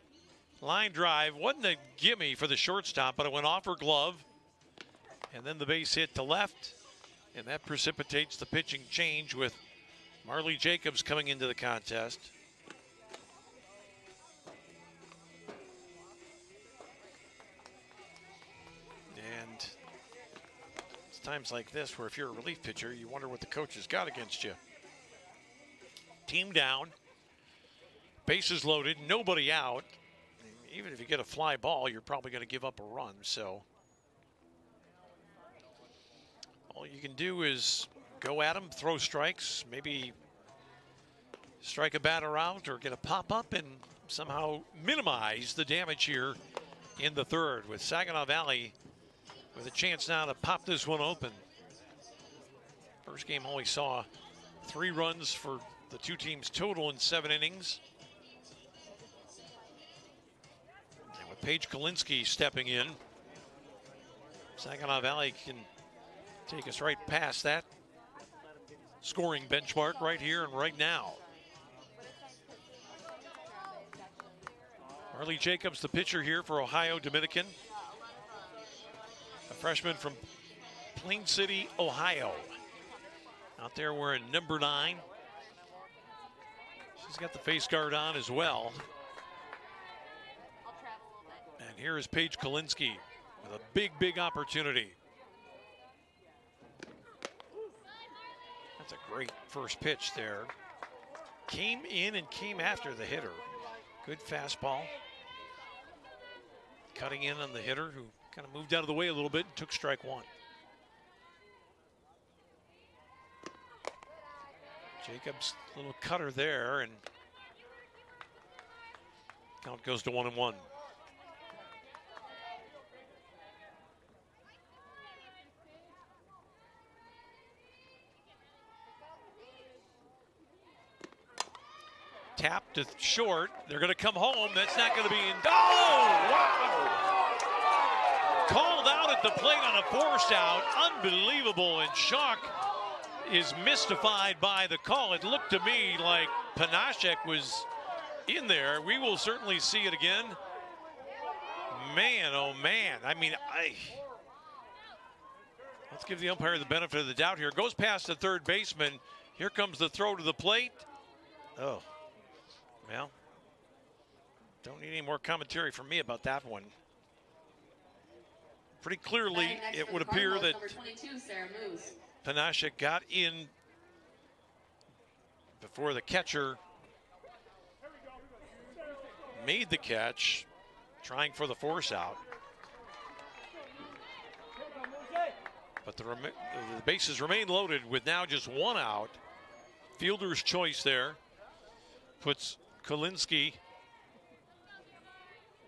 line drive. Wasn't a gimme for the shortstop, but it went off her glove. And then the base hit to left. And that precipitates the pitching change with Marley Jacobs coming into the contest. Times like this where if you're a relief pitcher, you wonder what the coach has got against you. Team down, bases loaded, nobody out. Even if you get a fly ball, you're probably going to give up a run. So all you can do is go at them, throw strikes, maybe strike a batter out or get a pop-up and somehow minimize the damage here in the third, with Saginaw Valley with a chance now to pop this one open. First game only saw 3 runs for the 2 teams total in 7 innings. And with Paige Kalinsky stepping in, Saginaw Valley can take us right past that scoring benchmark right here and right now. Marley Jacobs, the pitcher here for Ohio Dominican. A freshman from Plain City, Ohio. Out there wearing number 9. She's got the face guard on as well. And here is Paige Kalinsky with a big, big opportunity. That's a great first pitch there. Came in and came after the hitter. Good fastball. Cutting in on the hitter who kind of moved out of the way a little bit and took strike 1. Jacobs, little cutter there, and count goes to 1-1. Tap to short. They're going to come home. That's not going to be in. Oh, wow! Called out at the plate on a forced out. Unbelievable. And Shock is mystified by the call. It looked to me like Panashik was in there. We will certainly see it again. Man, oh man. I mean, let's give the umpire the benefit of the doubt here. Goes past the third baseman. Here comes the throw to the plate. Oh, well, don't need any more commentary from me about that one. Pretty clearly, it would appear that Panashik got in before the catcher made the catch, trying for the force out. But the bases remain loaded with now just one out. Fielder's choice there puts Kolinsky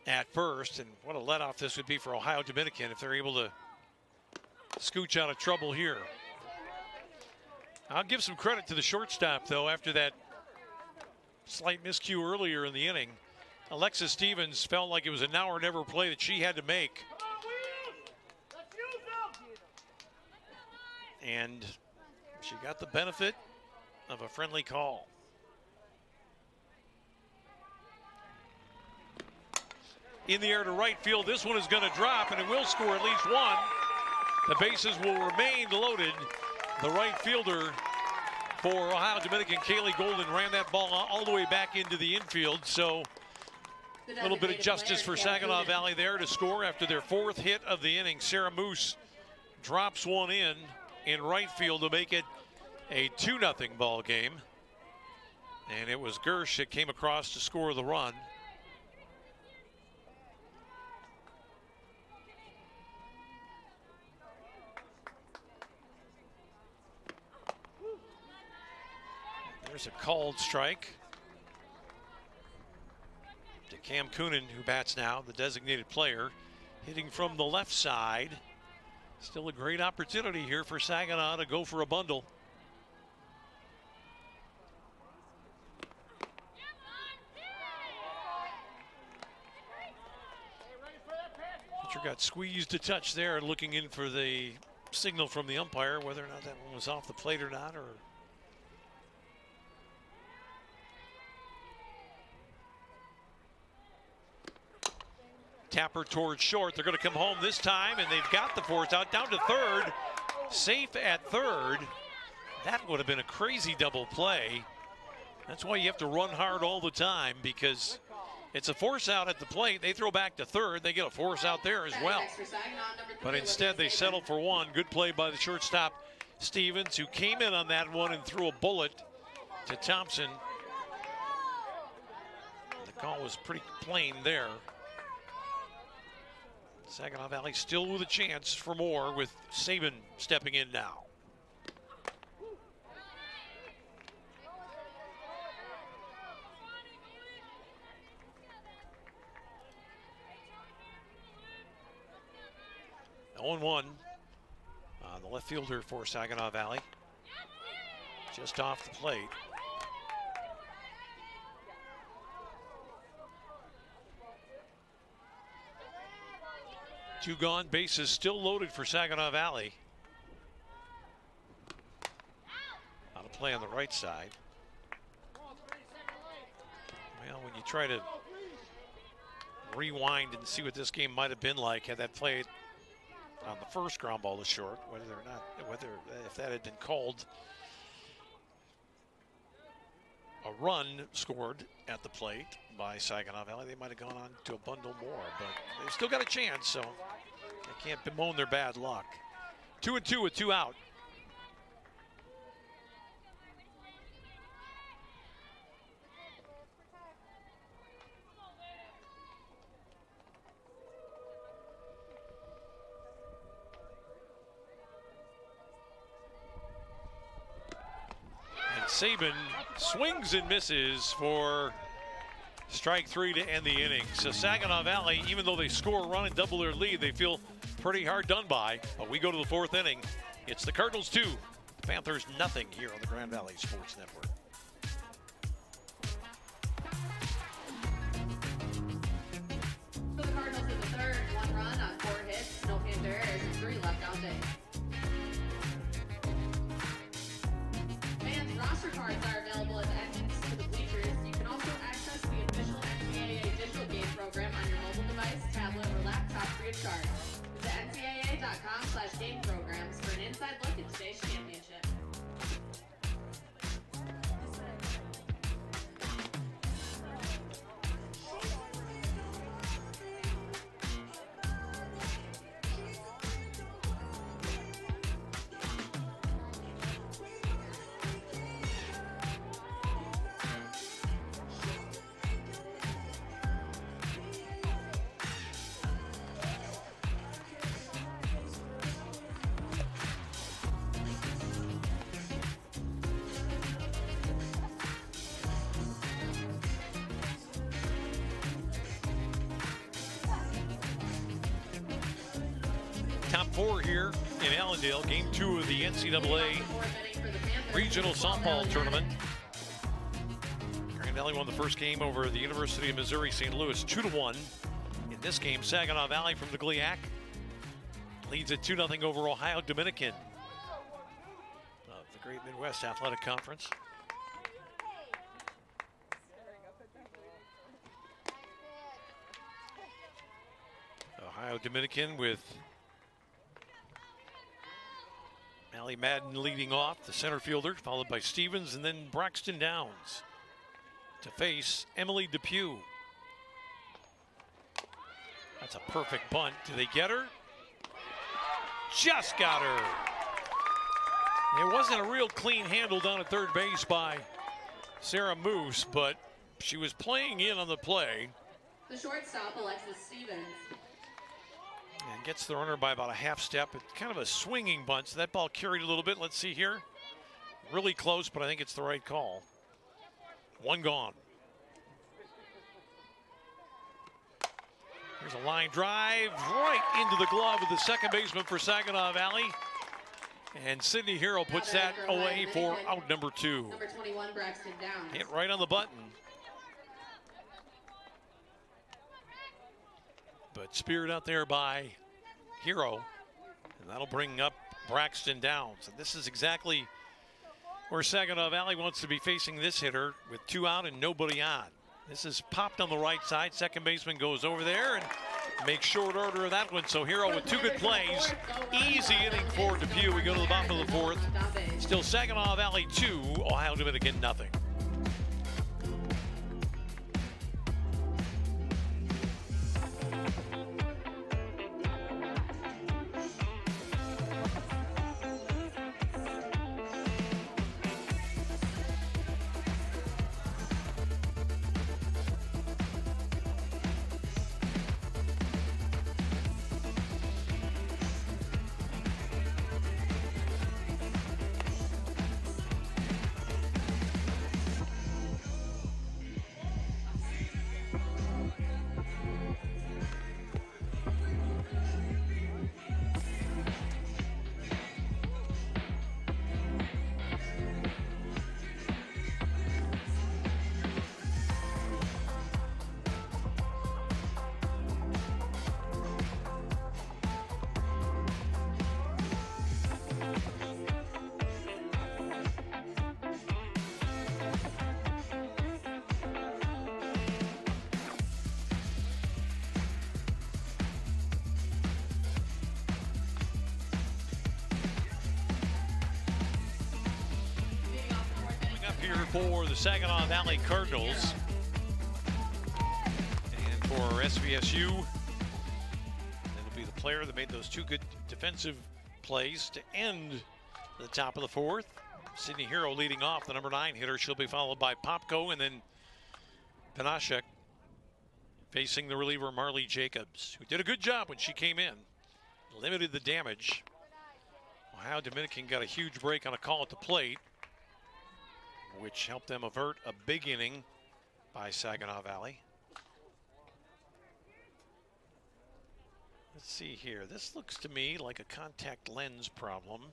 at first, and what a let-off this would be for Ohio Dominican if they're able to scooch out of trouble here. I'll give some credit to the shortstop, though, after that slight miscue earlier in the inning. Alexis Stevens felt like it was a now or never play that she had to make. And she got the benefit of a friendly call. In the air to right field, this one is going to drop, and it will score at least one. The bases will remain loaded. The right fielder for Ohio Dominican, Kaylee Golden, ran that ball all the way back into the infield. So a little bit of justice for Saginaw Valley there to score after their fourth hit of the inning. Sarah Moose drops one in right field to make it a 2-0 ball game. And it was Gersh that came across to score the run. There's a called strike to Cam Coonan, who bats now, the designated player, hitting from the left side. Still a great opportunity here for Saginaw to go for a bundle. Pitcher got squeezed a touch there, looking in for the signal from the umpire, whether or not that one was off the plate or not, or tapper towards short. They're going to come home this time, and they've got the force out down to third. Safe at third. That would have been a crazy double play. That's why you have to run hard all the time, because it's a force out at the plate. They throw back to third. They get a force out there as well. But instead, they settle for one. Good play by the shortstop, Stevens, who came in on that one and threw a bullet to Thompson. The call was pretty plain there. Saginaw Valley still with a chance for more, with Saban stepping in now. The 0-1. The left fielder for Saginaw Valley. Just off the plate. Two gone, bases still loaded for Saginaw Valley. Out of play on the right side. Well, when you try to rewind and see what this game might have been like had that play on the first ground ball to short, if that had been called a run scored at the plate by Saginaw Valley, they might have gone on to a bundle more, but they've still got a chance, so they can't bemoan their bad luck. 2-2 with two out. And Saban swings and misses for strike three to end the inning. So Saginaw Valley, even though they score a run and double their lead, they feel pretty hard done by. But we go to the fourth inning. It's the Cardinals 2, Panthers nothing here on the Grand Valley Sports Network. So the Cardinals in the third, one run on 4 hits, no hit errors, and 3 left on base. Fans roster cards are available at the entrance to the bleachers. You can also access the official NCAA digital game program on your mobile device, tablet, or laptop free of charge. Visit ncaa.com/game programs for an inside look at today's championship. top four here in Allendale. Game 2 of the NCAA Regional Softball Tournament. Grand Valley won the first game over the University of Missouri St. Louis 2-1. In this game, Saginaw Valley from the GLIAC leads at 2-0 over Ohio Dominican of the Great Midwest Athletic Conference. Ohio Dominican with Allie Madden leading off, the center fielder, followed by Stevens, and then Braxton Downs to face Emily Depew. That's a perfect bunt. Do they get her? Just got her. It wasn't a real clean handle down at third base by Sarah Moose, but she was playing in on the play. The shortstop, Alexis Stevens. And gets the runner by about a half step. It's kind of a swinging bunt, so that ball carried a little bit. Let's see here. Really close, but I think it's the right call. One gone. Here's a line drive right into the glove of the second baseman for Saginaw Valley. And Sydney Hero puts that away for out number 2. Number 21, Braxton Downs. Hit right on the button. But speared out there by Hero. And that'll bring up Braxton Downs. And this is exactly where Saginaw Valley wants to be facing this hitter with 2 out and nobody on. This is popped on the right side. Second baseman goes over there and makes short order of that one. So Hero with 2 good plays. Easy inning for Depew. We go to the bottom of the 4th. Still Saginaw Valley 2, Ohio Dominican nothing. For the Saginaw Valley Cardinals and for SVSU, it'll be the player that made those 2 good defensive plays to end the top of the 4th. Sydney Hero leading off, the number 9 hitter. She'll be followed by Popko and then Panashek facing the reliever Marley Jacobs, who did a good job when she came in, limited the damage. Ohio Dominican got a huge break on a call at the plate, which helped them avert a big inning by Saginaw Valley. Let's see here. This looks to me like a contact lens problem.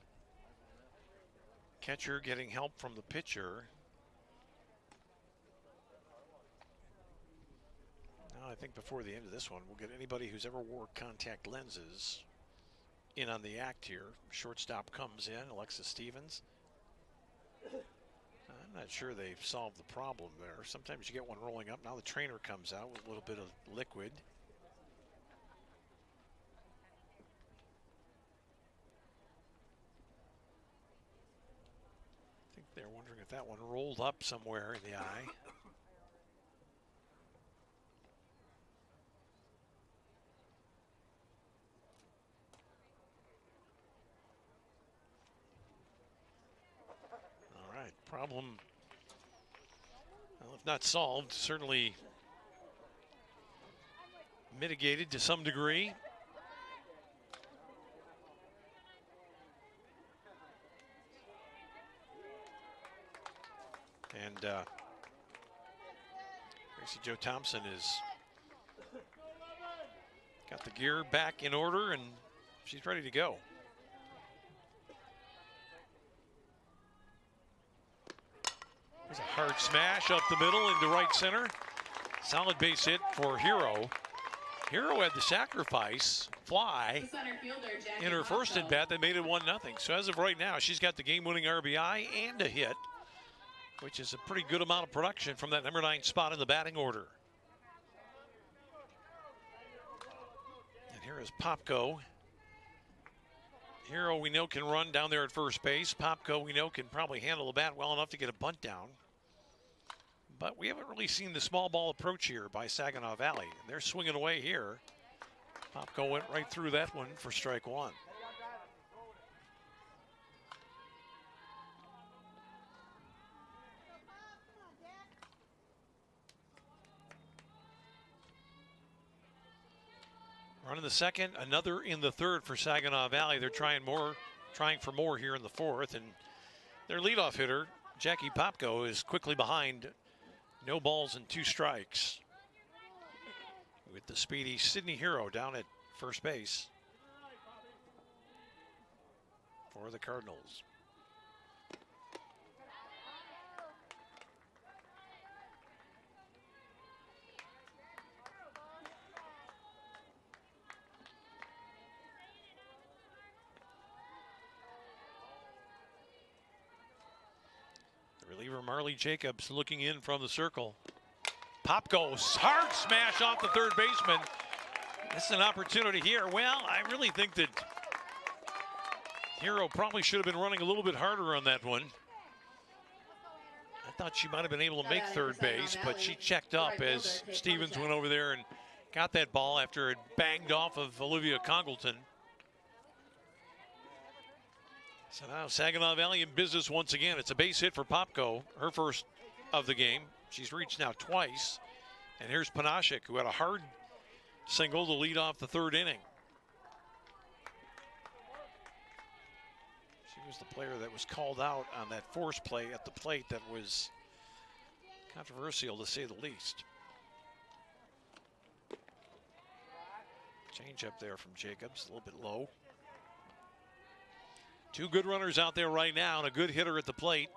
Catcher getting help from the pitcher. Now I think before the end of this one, we'll get anybody who's ever wore contact lenses in on the act here. Shortstop comes in, Alexis Stevens. I'm not sure they've solved the problem there. Sometimes you get one rolling up. Now the trainer comes out with a little bit of liquid. I think they're wondering if that one rolled up somewhere in the eye. Problem, well, if not solved, certainly mitigated to some degree. And Gracie Joe Thompson has got the gear back in order and she's ready to go. There's a hard smash up the middle into right center. Solid base hit for Hero. Hero had the sacrifice fly in her first at bat that made it 1-0. So as of right now, she's got the game-winning RBI and a hit, which is a pretty good amount of production from that number 9 spot in the batting order. And here is Popko. Hero, we know, can run down there at first base. Popko, we know, can probably handle the bat well enough to get a bunt down. But we haven't really seen the small ball approach here by Saginaw Valley. They're swinging away here. Popko went right through that one for strike 1. Run in the second, another in the third for Saginaw Valley. They're trying for more here in the fourth, and their leadoff hitter, Jackie Popko, is quickly behind. No balls and 2 strikes. With the speedy Sydney Hero down at first base for the Cardinals. Reliever Marley Jacobs looking in from the circle. Popko, hard smash off the third baseman. This is an opportunity here. Well, I really think that Hero probably should have been running a little bit harder on that one. I thought she might have been able to make third base, but she checked up as Stevens went over there and got that ball after it banged off of Olivia Congleton. So now Saginaw Valley in business once again. It's a base hit for Popko, her first of the game. She's reached now twice. And here's Panashik, who had a hard single to lead off the third inning. She was the player that was called out on that force play at the plate that was controversial, to say the least. Change up there from Jacobs, a little bit low. 2 good runners out there right now and a good hitter at the plate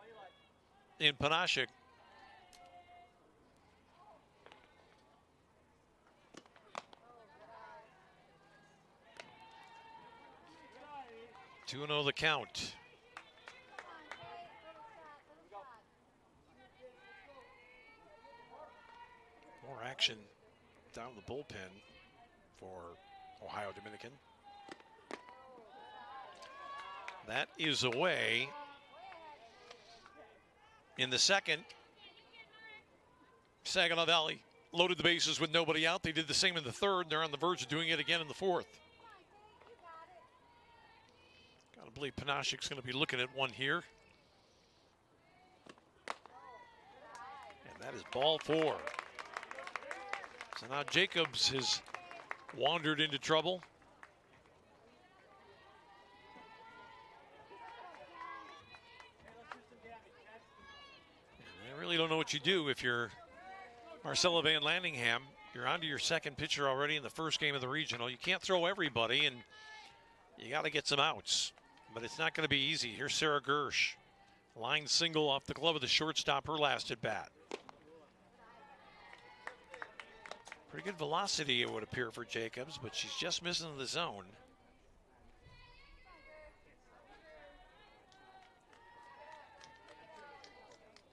in Panashik. Two 2-0 the count. More action down the bullpen for Ohio Dominican. That is away. In the second, Saginaw Valley loaded the bases with nobody out. They did the same in the third. They're on the verge of doing it again in the fourth. Gotta believe Panashik's going to be looking at one here. And that is ball 4. So now Jacobs has wandered into trouble. I really don't know what you do if you're Marcella Van Landingham. You're onto your second pitcher already in the first game of the regional. You can't throw everybody, and you got to get some outs. But it's not going to be easy. Here's Sarah Gersh. Line single off the glove of the shortstop, her last at bat. Pretty good velocity, it would appear, for Jacobs, but she's just missing the zone.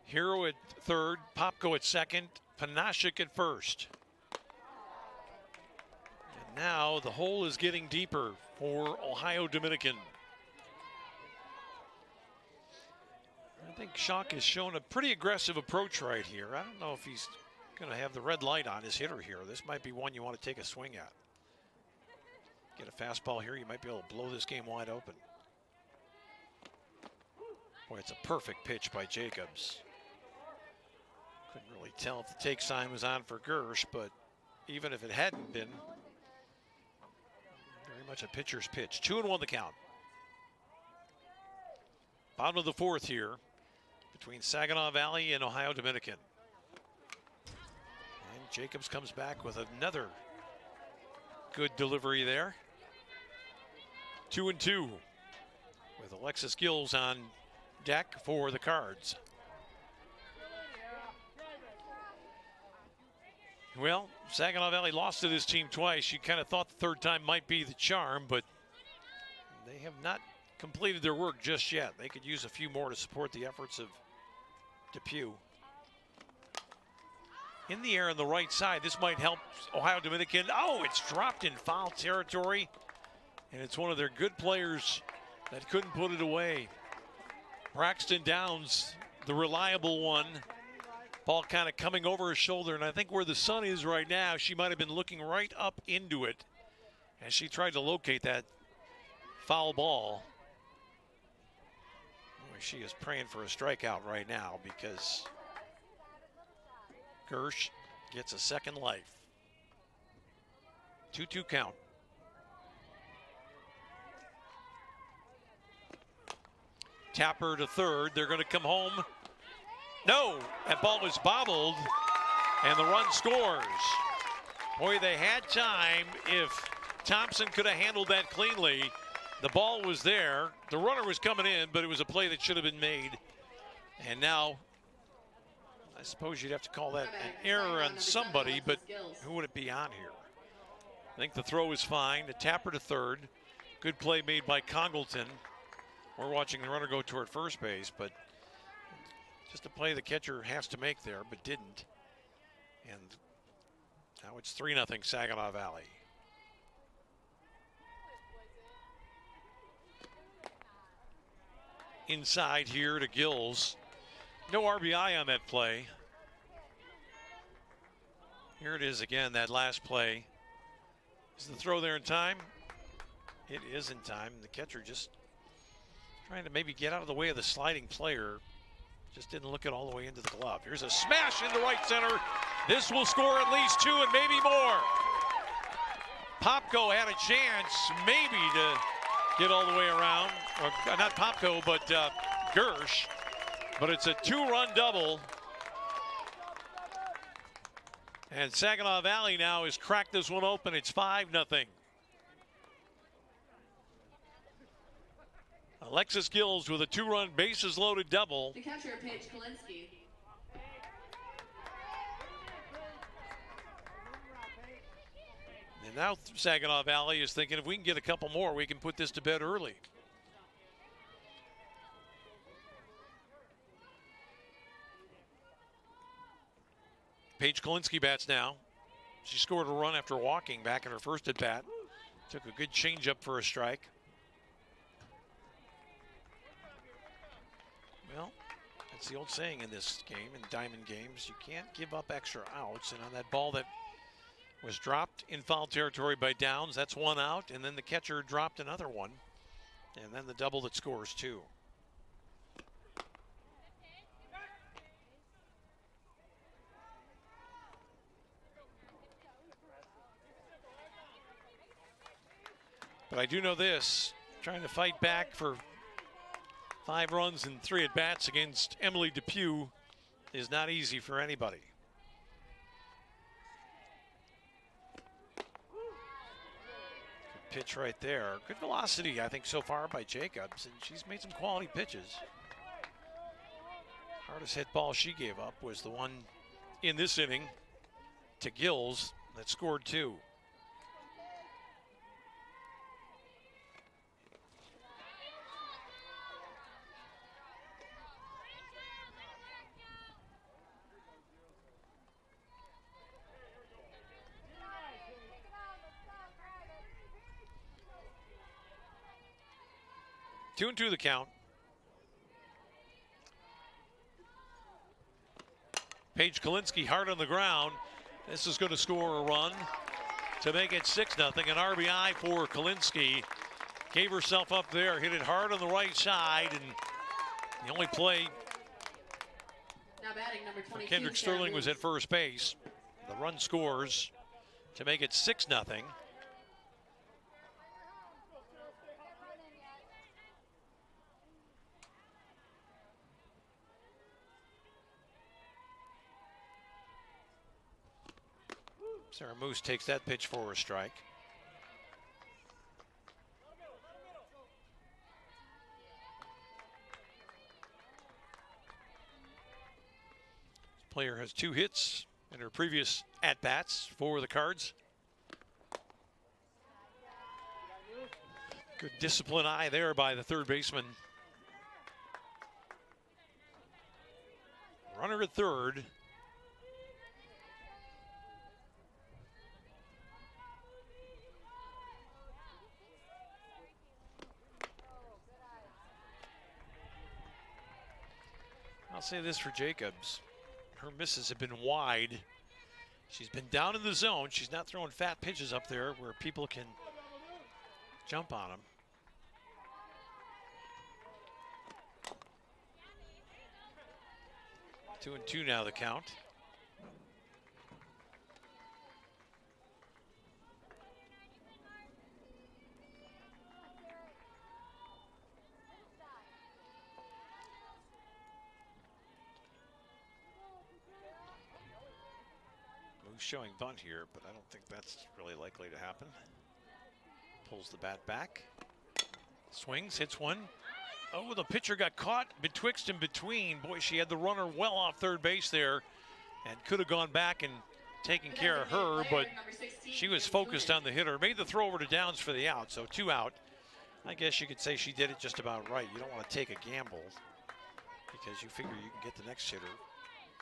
Hero at third, Popko at second, Panashik at first. And now the hole is getting deeper for Ohio Dominican. I think Schock has shown a pretty aggressive approach right here. I don't know if he's going to have the red light on his hitter here. This might be one you want to take a swing at. Get a fastball here, you might be able to blow this game wide open. Boy, it's a perfect pitch by Jacobs. Couldn't really tell if the take sign was on for Gersh, but even if it hadn't been, very much a pitcher's pitch. 2-1 the count. Bottom of the fourth here between Saginaw Valley and Ohio Dominican. And Jacobs comes back with another good delivery there. 2-2 with Alexis Gills on deck for the Cards. Well, Saginaw Valley lost to this team twice. You kind of thought the third time might be the charm, but they have not completed their work just yet. They could use a few more to support the efforts of Depew. In the air on the right side, this might help Ohio Dominican. Oh, it's dropped in foul territory, and it's one of their good players that couldn't put it away. Braxton Downs, the reliable one. Ball kind of coming over her shoulder, and I think where the sun is right now, she might have been looking right up into it as she tried to locate that foul ball. Boy, she is praying for a strikeout right now because Gersh gets a second life. 2-2 count. Tapper to third. They're going to come home. No, that ball was bobbled, and the run scores. Boy, they had time. If Thompson could have handled that cleanly, the ball was there. The runner was coming in, but it was a play that should have been made. And now, I suppose you'd have to call that an error on somebody, but who would it be on here? I think the throw is fine. The Tapper to third. Good play made by Congleton. We're watching the runner go toward first base, but just a play the catcher has to make there, but didn't. And now it's 3-0 Saginaw Valley. Inside here to Gills. No RBI on that play. Here it is again, that last play. Is the throw there in time? It is in time. The catcher just trying to maybe get out of the way of the sliding player. Just didn't look it all the way into the glove. Here's a smash into right center. This will score at least 2 and maybe more. Popko had a chance maybe to get all the way around. Or not Popko, but Gersh. But it's a 2-run double. And Saginaw Valley now has cracked this one open. It's 5-0. Alexis Gills with a 2-run bases loaded double. The catcher, Paige Kalinsky. And now Saginaw Valley is thinking if we can get a couple more, we can put this to bed early. Paige Kalinsky bats now. She scored a run after walking back in her first at bat. Took a good changeup for a strike. Well, that's the old saying in this game, in diamond games, you can't give up extra outs. And on that ball that was dropped in foul territory by Downs, that's 1 out, and then the catcher dropped another one, and then the double that scores 2. But I do know this, trying to fight back for 5 runs and 3 at-bats against Emily Depew is not easy for anybody. Good pitch right there. Good velocity, I think, so far by Jacobs, and she's made some quality pitches. Hardest hit ball she gave up was the one in this inning to Gills that scored 2. Two and 2 the count. Paige Kalinsky hard on the ground. This is going to score a run to make it 6-0. An RBI for Kalinsky. Gave herself up there, hit it hard on the right side, and the only play Now batting number 22, Kendrick Sterling was at first base. The run scores to make it 6-0. Sarah Moose takes that pitch for a strike. Player has 2 hits in her previous at-bats for the Cards. Good discipline eye there by the third baseman. Runner at third. I'll say this for Jacobs. Her misses have been wide. She's been down in the zone. She's not throwing fat pitches up there where people can jump on them. Two and two now the count. Showing bunt here, but I don't think that's really likely to happen. Pulls the bat back. Swings, hits one. Oh, the pitcher got caught betwixt and between. Boy, she had the runner well off third base there and could have gone back and taken care of her, but she was focused on the hitter. Made the throw over to Downs for the out, so 2 out. I guess you could say she did it just about right. You don't want to take a gamble because you figure you can get the next hitter.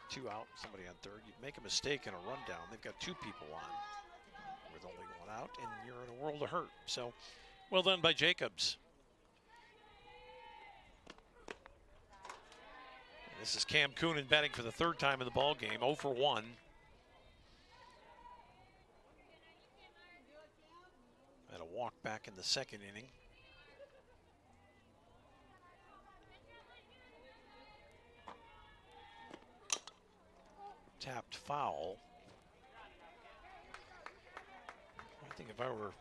2 out, somebody on third. You make a mistake in a rundown, they've got 2 people on with only 1 out, and you're in a world of hurt. So, well done by Jacobs. And this is Cam Coonan batting for the 3rd time in the ball game, 0 for 1. Had a walk back in the 2nd inning. Tapped foul. I think if I were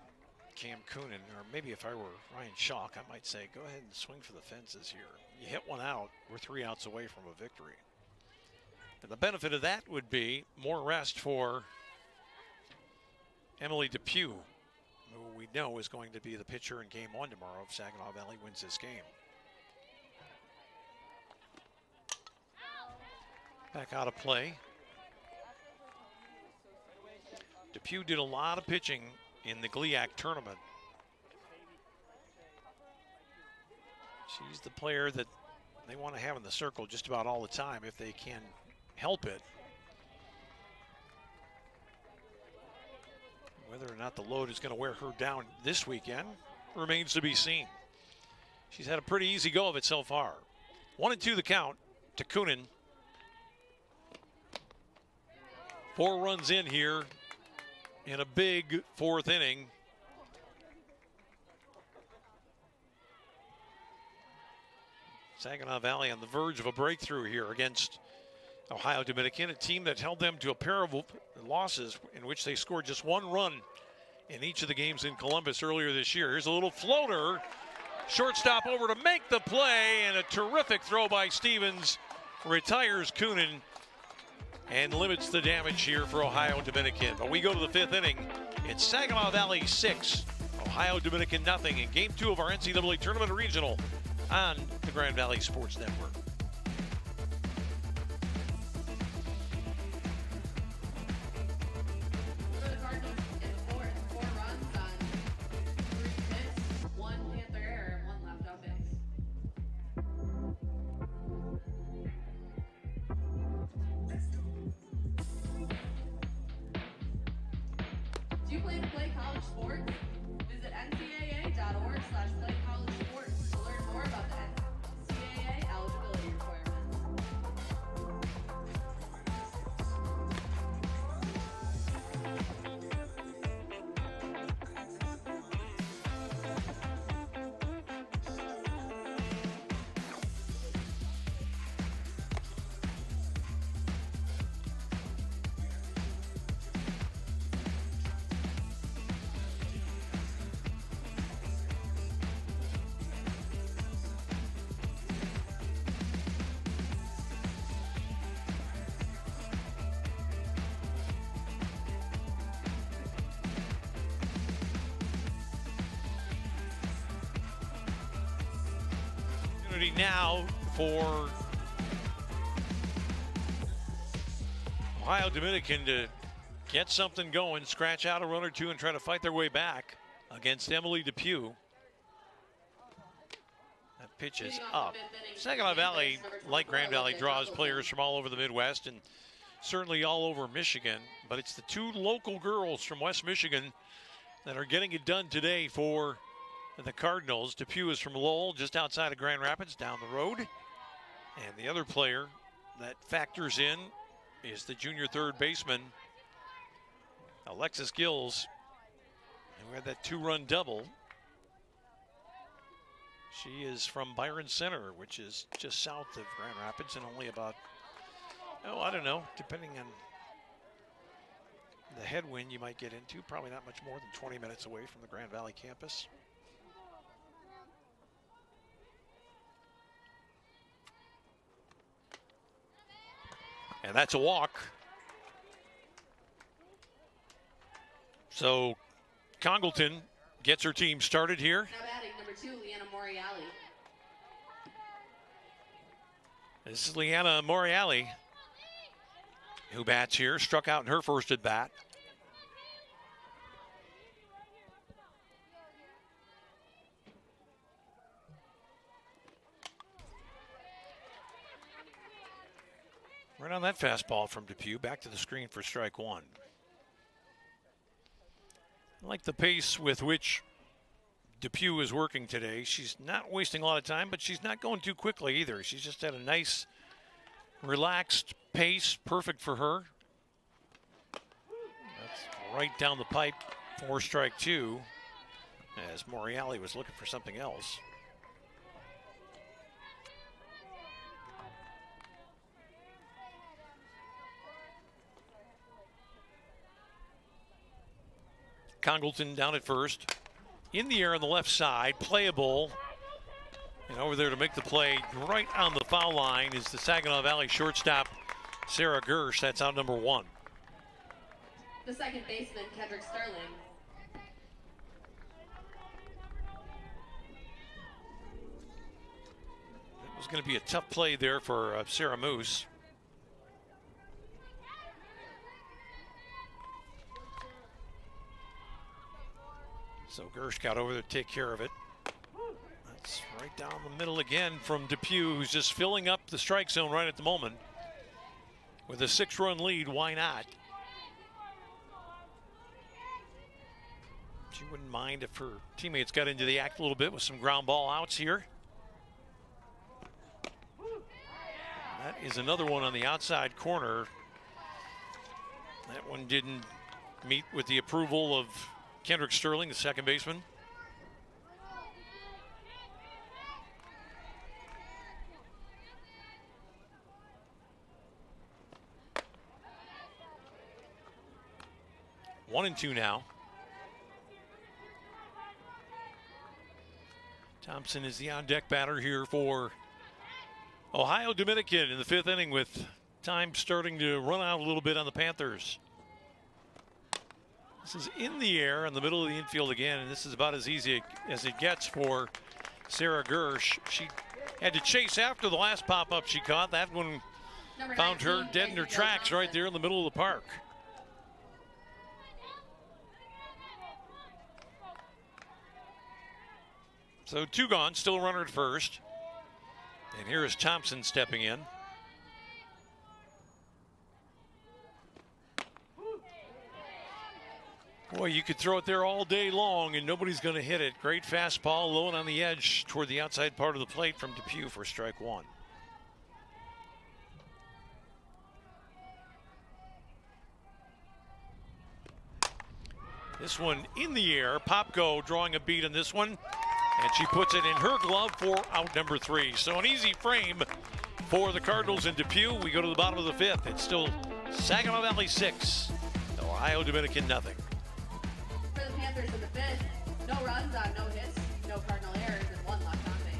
Cam Coonan, or maybe if I were Ryan Schalk, I might say, go ahead and swing for the fences here. You hit 1 out, we're 3 outs away from a victory. And the benefit of that would be more rest for Emily Depew, who we know is going to be the pitcher in Game 1 tomorrow if Saginaw Valley wins this game. Back out of play. Depew did a lot of pitching in the GLIAC tournament. She's the player that they want to have in the circle just about all the time if they can help it. Whether or not the load is going to wear her down this weekend remains to be seen. She's had a pretty easy go of it so far. 1 and 2 the count to Coonan. 4 runs in here in a big 4th inning. Saginaw Valley on the verge of a breakthrough here against Ohio Dominican, a team that held them to a pair of losses in which they scored just 1 run in each of the games in Columbus earlier this year. Here's a little floater. Shortstop over to make the play, and a terrific throw by Stevens retires Coonan and limits the damage here for Ohio Dominican. But we go to the 5th inning. It's Saginaw Valley 6, Ohio Dominican nothing in Game 2 of our NCAA Tournament Regional on the Grand Valley Sports Network. For the Cardinals, it's 4 runs on 3 hits, 1 Panther error, and 1 left on base. Do you plan to play college sports? Visit ncaa.org/playcollegesports to learn more about the NCAA eligibility requirements. Now for Ohio Dominican to get something going, scratch out a run or two, and try to fight their way back against Emily Depew. That pitch is up. Saginaw Valley, like Grand Valley, draws players from all over the Midwest and certainly all over Michigan. But it's the two local girls from West Michigan that are getting it done today for the Cardinals. Depew is from Lowell, just outside of Grand Rapids, down the road. And the other player that factors in is the junior third baseman, Alexis Gills, who had that two-run double. She is from Byron Center, which is just south of Grand Rapids and only about, oh, I don't know, depending on the headwind you might get into, probably not much more than 20 minutes away from the Grand Valley campus. And that's a walk. So Congleton gets her team started here. Now batting number 2, Leanna Moriali. This is Leanna Moriali, who bats here, struck out in her first at bat. Right on that fastball from Depew, back to the screen for strike one. I like the pace with which Depew is working today. She's not wasting a lot of time, but she's not going too quickly either. She's just at a nice, relaxed pace, perfect for her. That's right down the pipe for strike two, as Moriali was looking for something else. Congleton down at first. In the air on the left side, playable. And over there to make the play right on the foul line is the Saginaw Valley shortstop, Sarah Gersh. That's out number 1. The second baseman, Kendrick Sterling. It was going to be a tough play there for Sarah Moose. So Gersh got over there to take care of it. That's right down the middle again from Depew, who's just filling up the strike zone right at the moment. With a 6-run lead, why not? She wouldn't mind if her teammates got into the act a little bit with some ground ball outs here. That is another one on the outside corner. That one didn't meet with the approval of Kendrick Sterling, the second baseman. One and two now. Thompson is the on-deck batter here for Ohio Dominican in the 5th inning, with time starting to run out a little bit on the Panthers. This is in the air in the middle of the infield again, and this is about as easy as it gets for Sarah Gersh. She had to chase after the last pop-up she caught. That one found her dead in her tracks right there in the middle of the park. So 2 gone, still a runner at first. And here is Thompson stepping in. Boy, you could throw it there all day long and nobody's going to hit it. Great fastball, low and on the edge toward the outside part of the plate from Depew for strike one. This one in the air. Popko drawing a beat on this one, and she puts it in her glove for out number 3. So an easy frame for the Cardinals in Depew. We go to the bottom of the 5th. It's still Saginaw Valley 6, Ohio Dominican nothing. For the Panthers in the 5th, no runs on no hits, no Cardinal errors, and 1 left on base.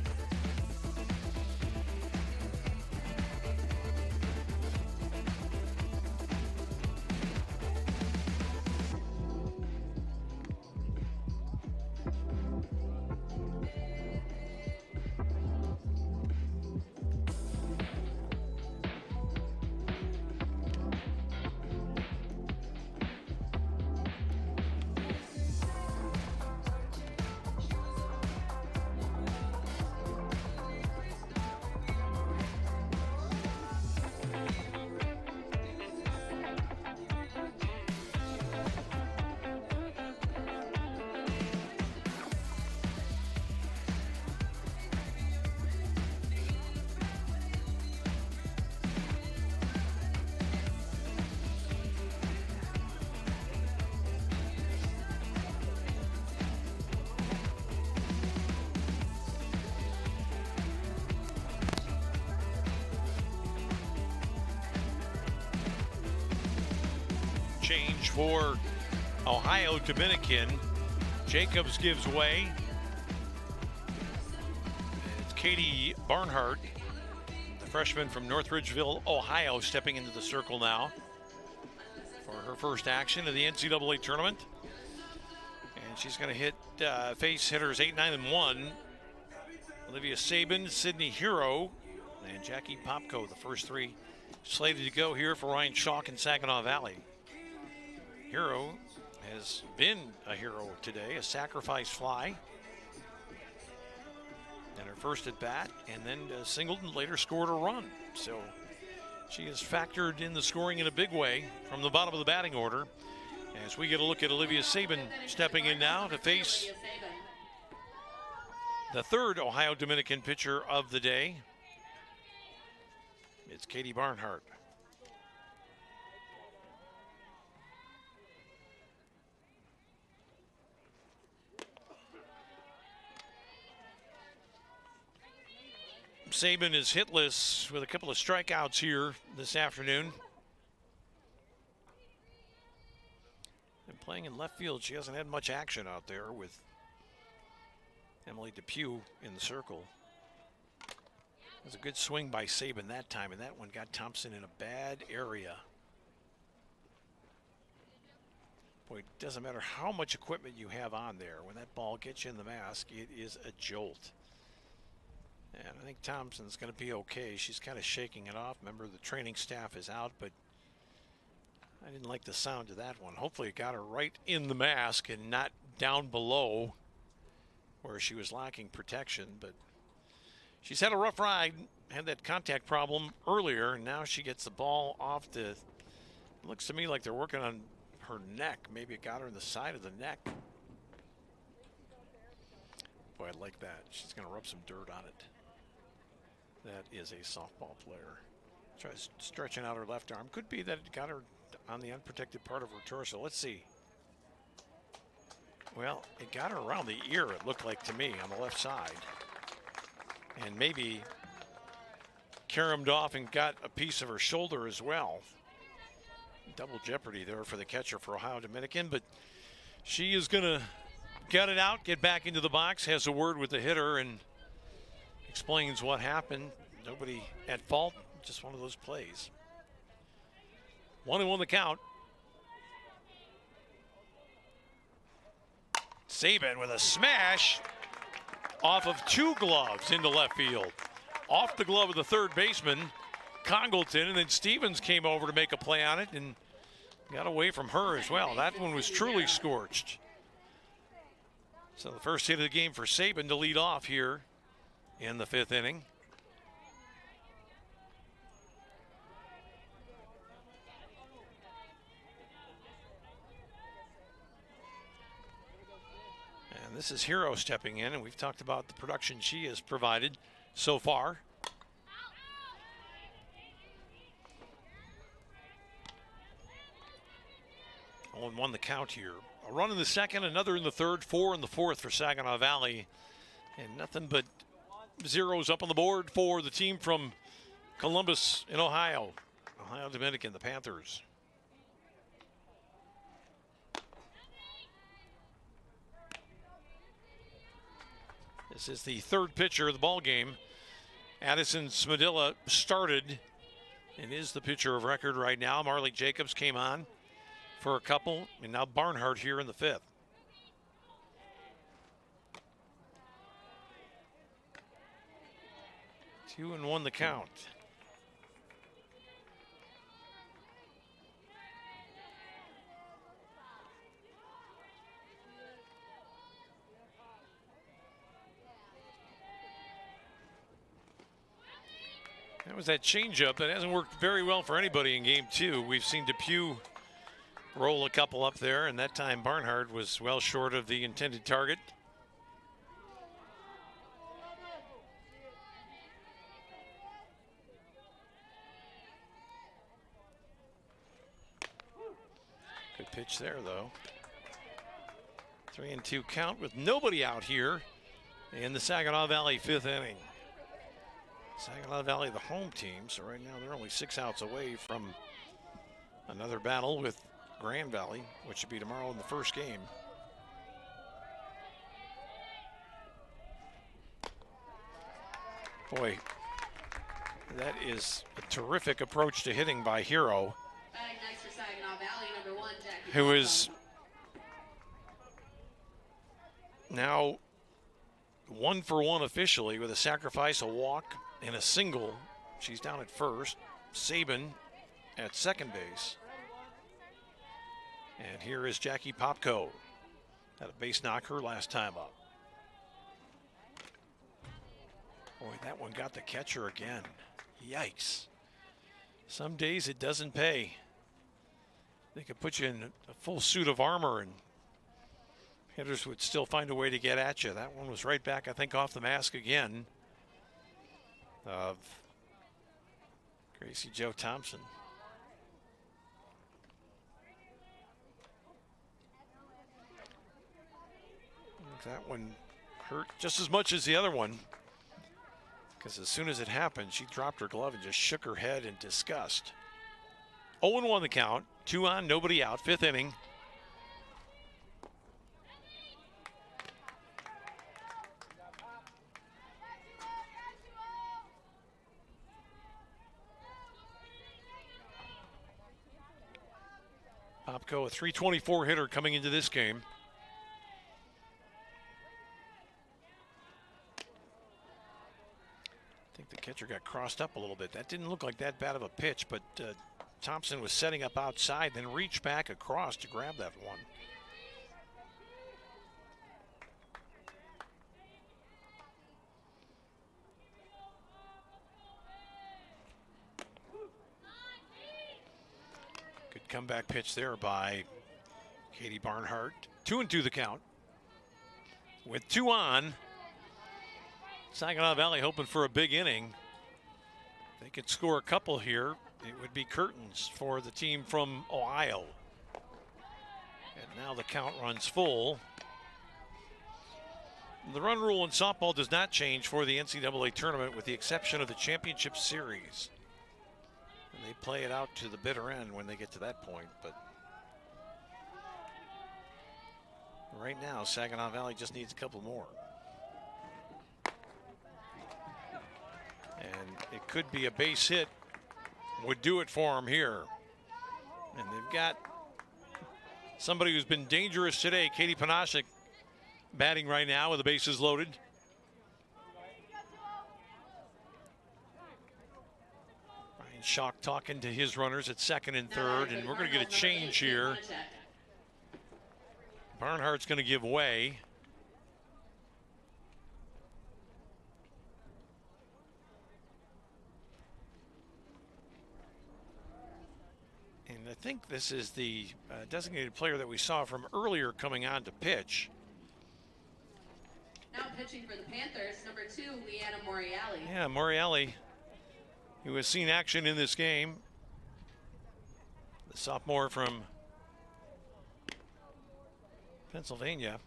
change for Ohio Dominican. Jacobs gives way. It's Katie Barnhart, the freshman from Northridgeville, Ohio, stepping into the circle now for her first action of the NCAA tournament. And she's going to hit face hitters 8, 9, and 1. Olivia Sabin, Sydney Hero, and Jackie Popko, the first three slated to go here for Ryan Schalk in Saginaw Valley. Hero has been a hero today, a sacrifice fly. And her first at bat, and then singled and later scored a run. So she has factored in the scoring in a big way from the bottom of the batting order. As we get a look at Olivia Sabin stepping in now to face the third Ohio Dominican pitcher of the day. It's Katie Barnhart. Sabin is hitless with a couple of strikeouts here this afternoon. And playing in left field, she hasn't had much action out there with Emily Depew in the circle. It was a good swing by Sabin that time, and that one got Thompson in a bad area. Boy, it doesn't matter how much equipment you have on there. When that ball gets you in the mask, it is a jolt. And I think Thompson's going to be okay. She's kind of shaking it off. Remember, the training staff is out, but I didn't like the sound of that one. Hopefully it got her right in the mask and not down below where she was lacking protection. But she's had a rough ride, had that contact problem earlier, and now she gets the ball off the, it looks to me like they're working on her neck. Maybe it got her in the side of the neck. Boy, I like that. She's going to rub some dirt on it. That is a softball player. Tries stretching out her left arm. Could be that it got her on the unprotected part of her torso. Let's see. Well, it got her around the ear, it looked like to me, on the left side. And maybe caromed off and got a piece of her shoulder as well. Double jeopardy there for the catcher for Ohio Dominican, but she is going to gut it out, get back into the box, has a word with the hitter, and explains what happened. Nobody at fault, just one of those plays. 1-1 the count. Sabin with a smash off of two gloves into left field. Off the glove of the third baseman, Congleton, and then Stevens came over to make a play on it and got away from her as well. That one was truly scorched. So the first hit of the game for Sabin to lead off here in the fifth inning. And this is Hero stepping in, and we've talked about the production she has provided so far. Oh, and 1 the count here. A run in the second, another in the third, 4 in the fourth for Saginaw Valley. And nothing but zeros up on the board for the team from Columbus in Ohio. Ohio Dominican, the Panthers. This is the third pitcher of the ball game. Addison Smadilla started and is the pitcher of record right now. Marley Jacobs came on for a couple, and now Barnhart here in the fifth. 2-1 the count. That was that changeup that hasn't worked very well for anybody in game two. We've seen Depew roll a couple up there, and that time Barnhart was well short of the intended target. Good pitch there, though. 3-2 count with nobody out here in the Saginaw Valley fifth inning. Saginaw Valley, the home team, so right now they're only 6 outs away from another battle with Grand Valley, which should be tomorrow in the first game. Boy, that is a terrific approach to hitting by Hero, Batting next for Saginaw Valley, number 1, Jackie. who is now 1 for 1 officially with a sacrifice, a walk, and a single. She's down at first. Sabin at second base. And here is Jackie Popko. Had a base knocker last time up. Boy, that one got the catcher again. Yikes. Some days it doesn't pay. They could put you in a full suit of armor and hitters would still find a way to get at you. That one was right back, I think, off the mask again of Gracie Jo Thompson. That one hurt just as much as the other one, because as soon as it happened, she dropped her glove and just shook her head in disgust. 0-1 the count, 2 on, nobody out, 5th inning. Popko, a .324 hitter coming into this game. I think the catcher got crossed up a little bit. That didn't look like that bad of a pitch, but Thompson was setting up outside, then reached back across to grab that one. Good comeback pitch there by Katie Barnhart. 2-2 the count. With 2 on, Saginaw Valley hoping for a big inning. If they could score a couple here, it would be curtains for the team from Ohio. And now the count runs full. The run rule in softball does not change for the NCAA tournament with the exception of the championship series. And they play it out to the bitter end when they get to that point. But right now, Saginaw Valley just needs a couple more. And it could be a base hit would do it for them here. And they've got somebody who's been dangerous today, Katie Panashik, batting right now with the bases loaded. Ryan Schock talking to his runners at second and third, and we're going to get a change here. Barnhart's going to give way. And I think this is the designated player that we saw from earlier coming on to pitch. Now pitching for the Panthers, number 2, Leanna Moriali. Yeah, Moriali, who has seen action in this game. The sophomore from Pennsylvania.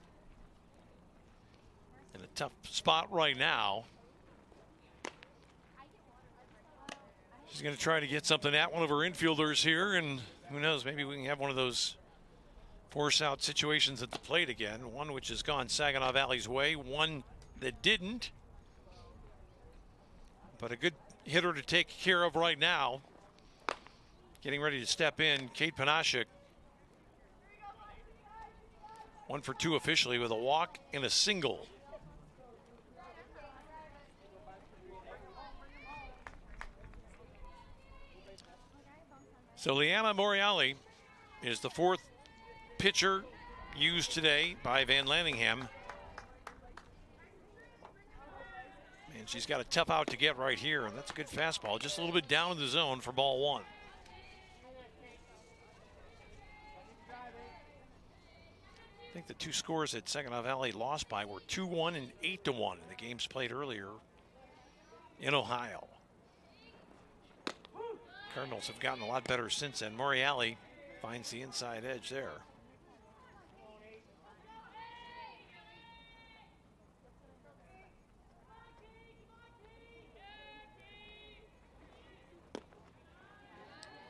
In a tough spot right now. She's going to try to get something at one of her infielders here, and who knows, maybe we can have one of those force out situations at the plate again. One which has gone Saginaw Valley's way, one that didn't. But a good hitter to take care of right now. Getting ready to step in, Kate Panashik. 1 for 2 officially with a walk and a single. So Leanna Moriali is the 4th pitcher used today by Van Lanningham. And she's got a tough out to get right here, and that's a good fastball. Just a little bit down in the zone for ball 1. I think the 2 scores that Saginaw Valley lost by were 2-1 and 8-1 in the games played earlier in Ohio. Cardinals have gotten a lot better since then. Moriali finds the inside edge there.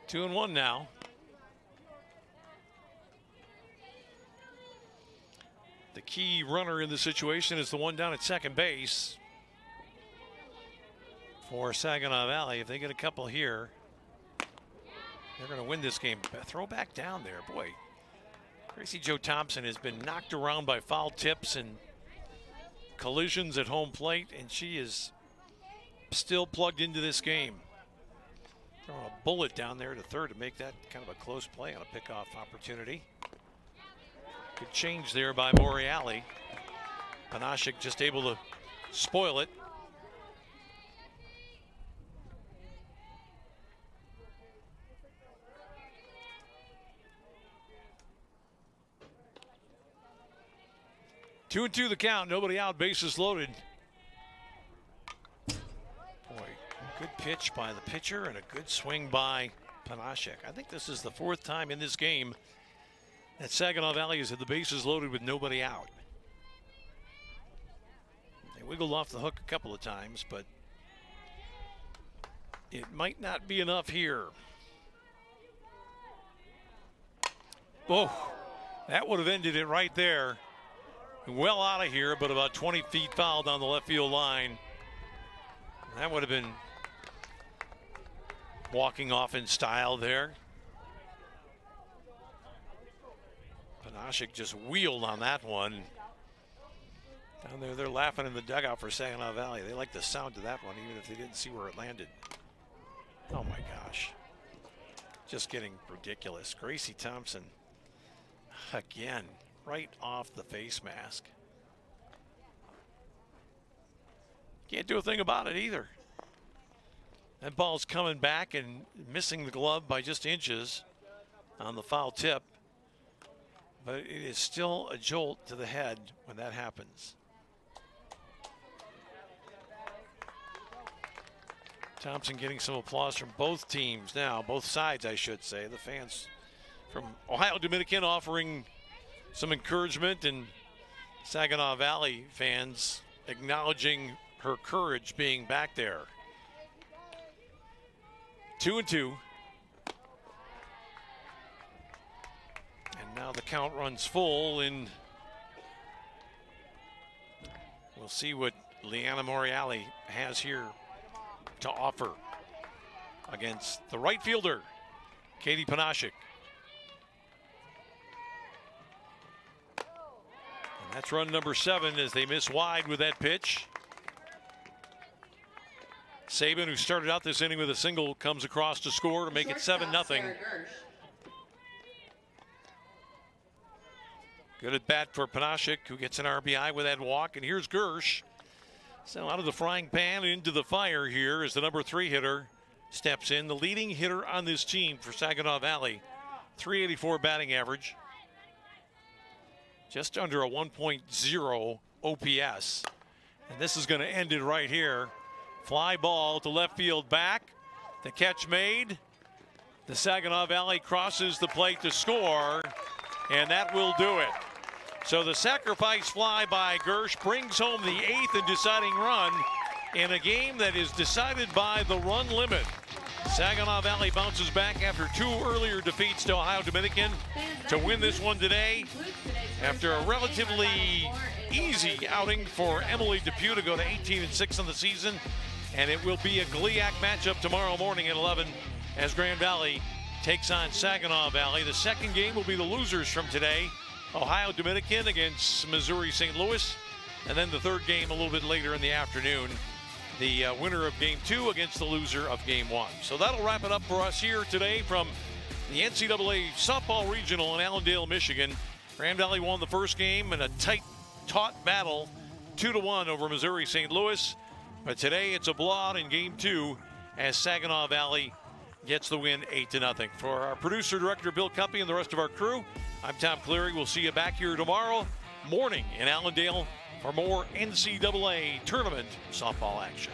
Two and one now. The key runner in the situation is the one down at second base for Saginaw Valley. If they get a couple here, they're going to win this game. Throw back down there. Boy, Gracie Jo Thompson has been knocked around by foul tips and collisions at home plate, and she is still plugged into this game. Throwing a bullet down there to third to make that kind of a close play on a pickoff opportunity. Good change there by Moriali. Panashik just able to spoil it. Two and two the count, nobody out, bases loaded. Boy, good pitch by the pitcher and a good swing by Panashik. I think this is the fourth time in this game that Saginaw Valley has had the bases loaded with nobody out. They wiggled off the hook a couple of times, but it might not be enough here. Oh, that would have ended it right there. Well out of here, but about 20 feet foul down the left field line. That would have been walking off in style there. Panashik just wheeled on that one. Down there, they're laughing in the dugout for Saginaw Valley. They like the sound of that one, even if they didn't see where it landed. Oh my gosh. Just getting ridiculous. Gracie Thompson, again, right off the face mask. Can't do a thing about it either. That ball's coming back and missing the glove by just inches on the foul tip. But it is still a jolt to the head when that happens. Thompson getting some applause from both teams now, both sides, I should say. The fans from Ohio Dominican offering some encouragement, and Saginaw Valley fans acknowledging her courage being back there. 2 and 2. And now the count runs full, and we'll see what Leanna Moriali has here to offer against the right fielder, Katie Panashik. And that's run number 7 as they miss wide with that pitch. Sabin, who started out this inning with a single, comes across to score to make it 7-0. Good at bat for Panashik, who gets an RBI with that walk. And here's Gersh. So out of the frying pan into the fire here as the number 3 hitter steps in. The leading hitter on this team for Saginaw Valley. 384 batting average. Just under a 1.0 OPS. And this is going to end it right here. Fly ball to left field back. The catch made. The Saginaw Valley crosses the plate to score. And that will do it. So the sacrifice fly by Gersh brings home the 8th and deciding run in a game that is decided by the run limit. Saginaw Valley bounces back after 2 earlier defeats to Ohio Dominican to win this one today. After a relatively easy outing for Emily Depew to go to 18-6 on the season. And it will be a GLIAC matchup tomorrow morning at 11 as Grand Valley takes on Saginaw Valley. The second game will be the losers from today. Ohio Dominican against Missouri St. Louis. And then the third game a little bit later in the afternoon. The winner of game 2 against the loser of game 1. So that'll wrap it up for us here today from the NCAA Softball Regional in Allendale, Michigan. Grand Valley won the first game in a tight, taut battle, 2-1 over Missouri St. Louis. But today it's a blowout in game 2 as Saginaw Valley gets the win 8-0. For our producer, director Bill Cuppy, and the rest of our crew, I'm Tom Cleary. We'll see you back here tomorrow morning in Allendale for more NCAA tournament softball action.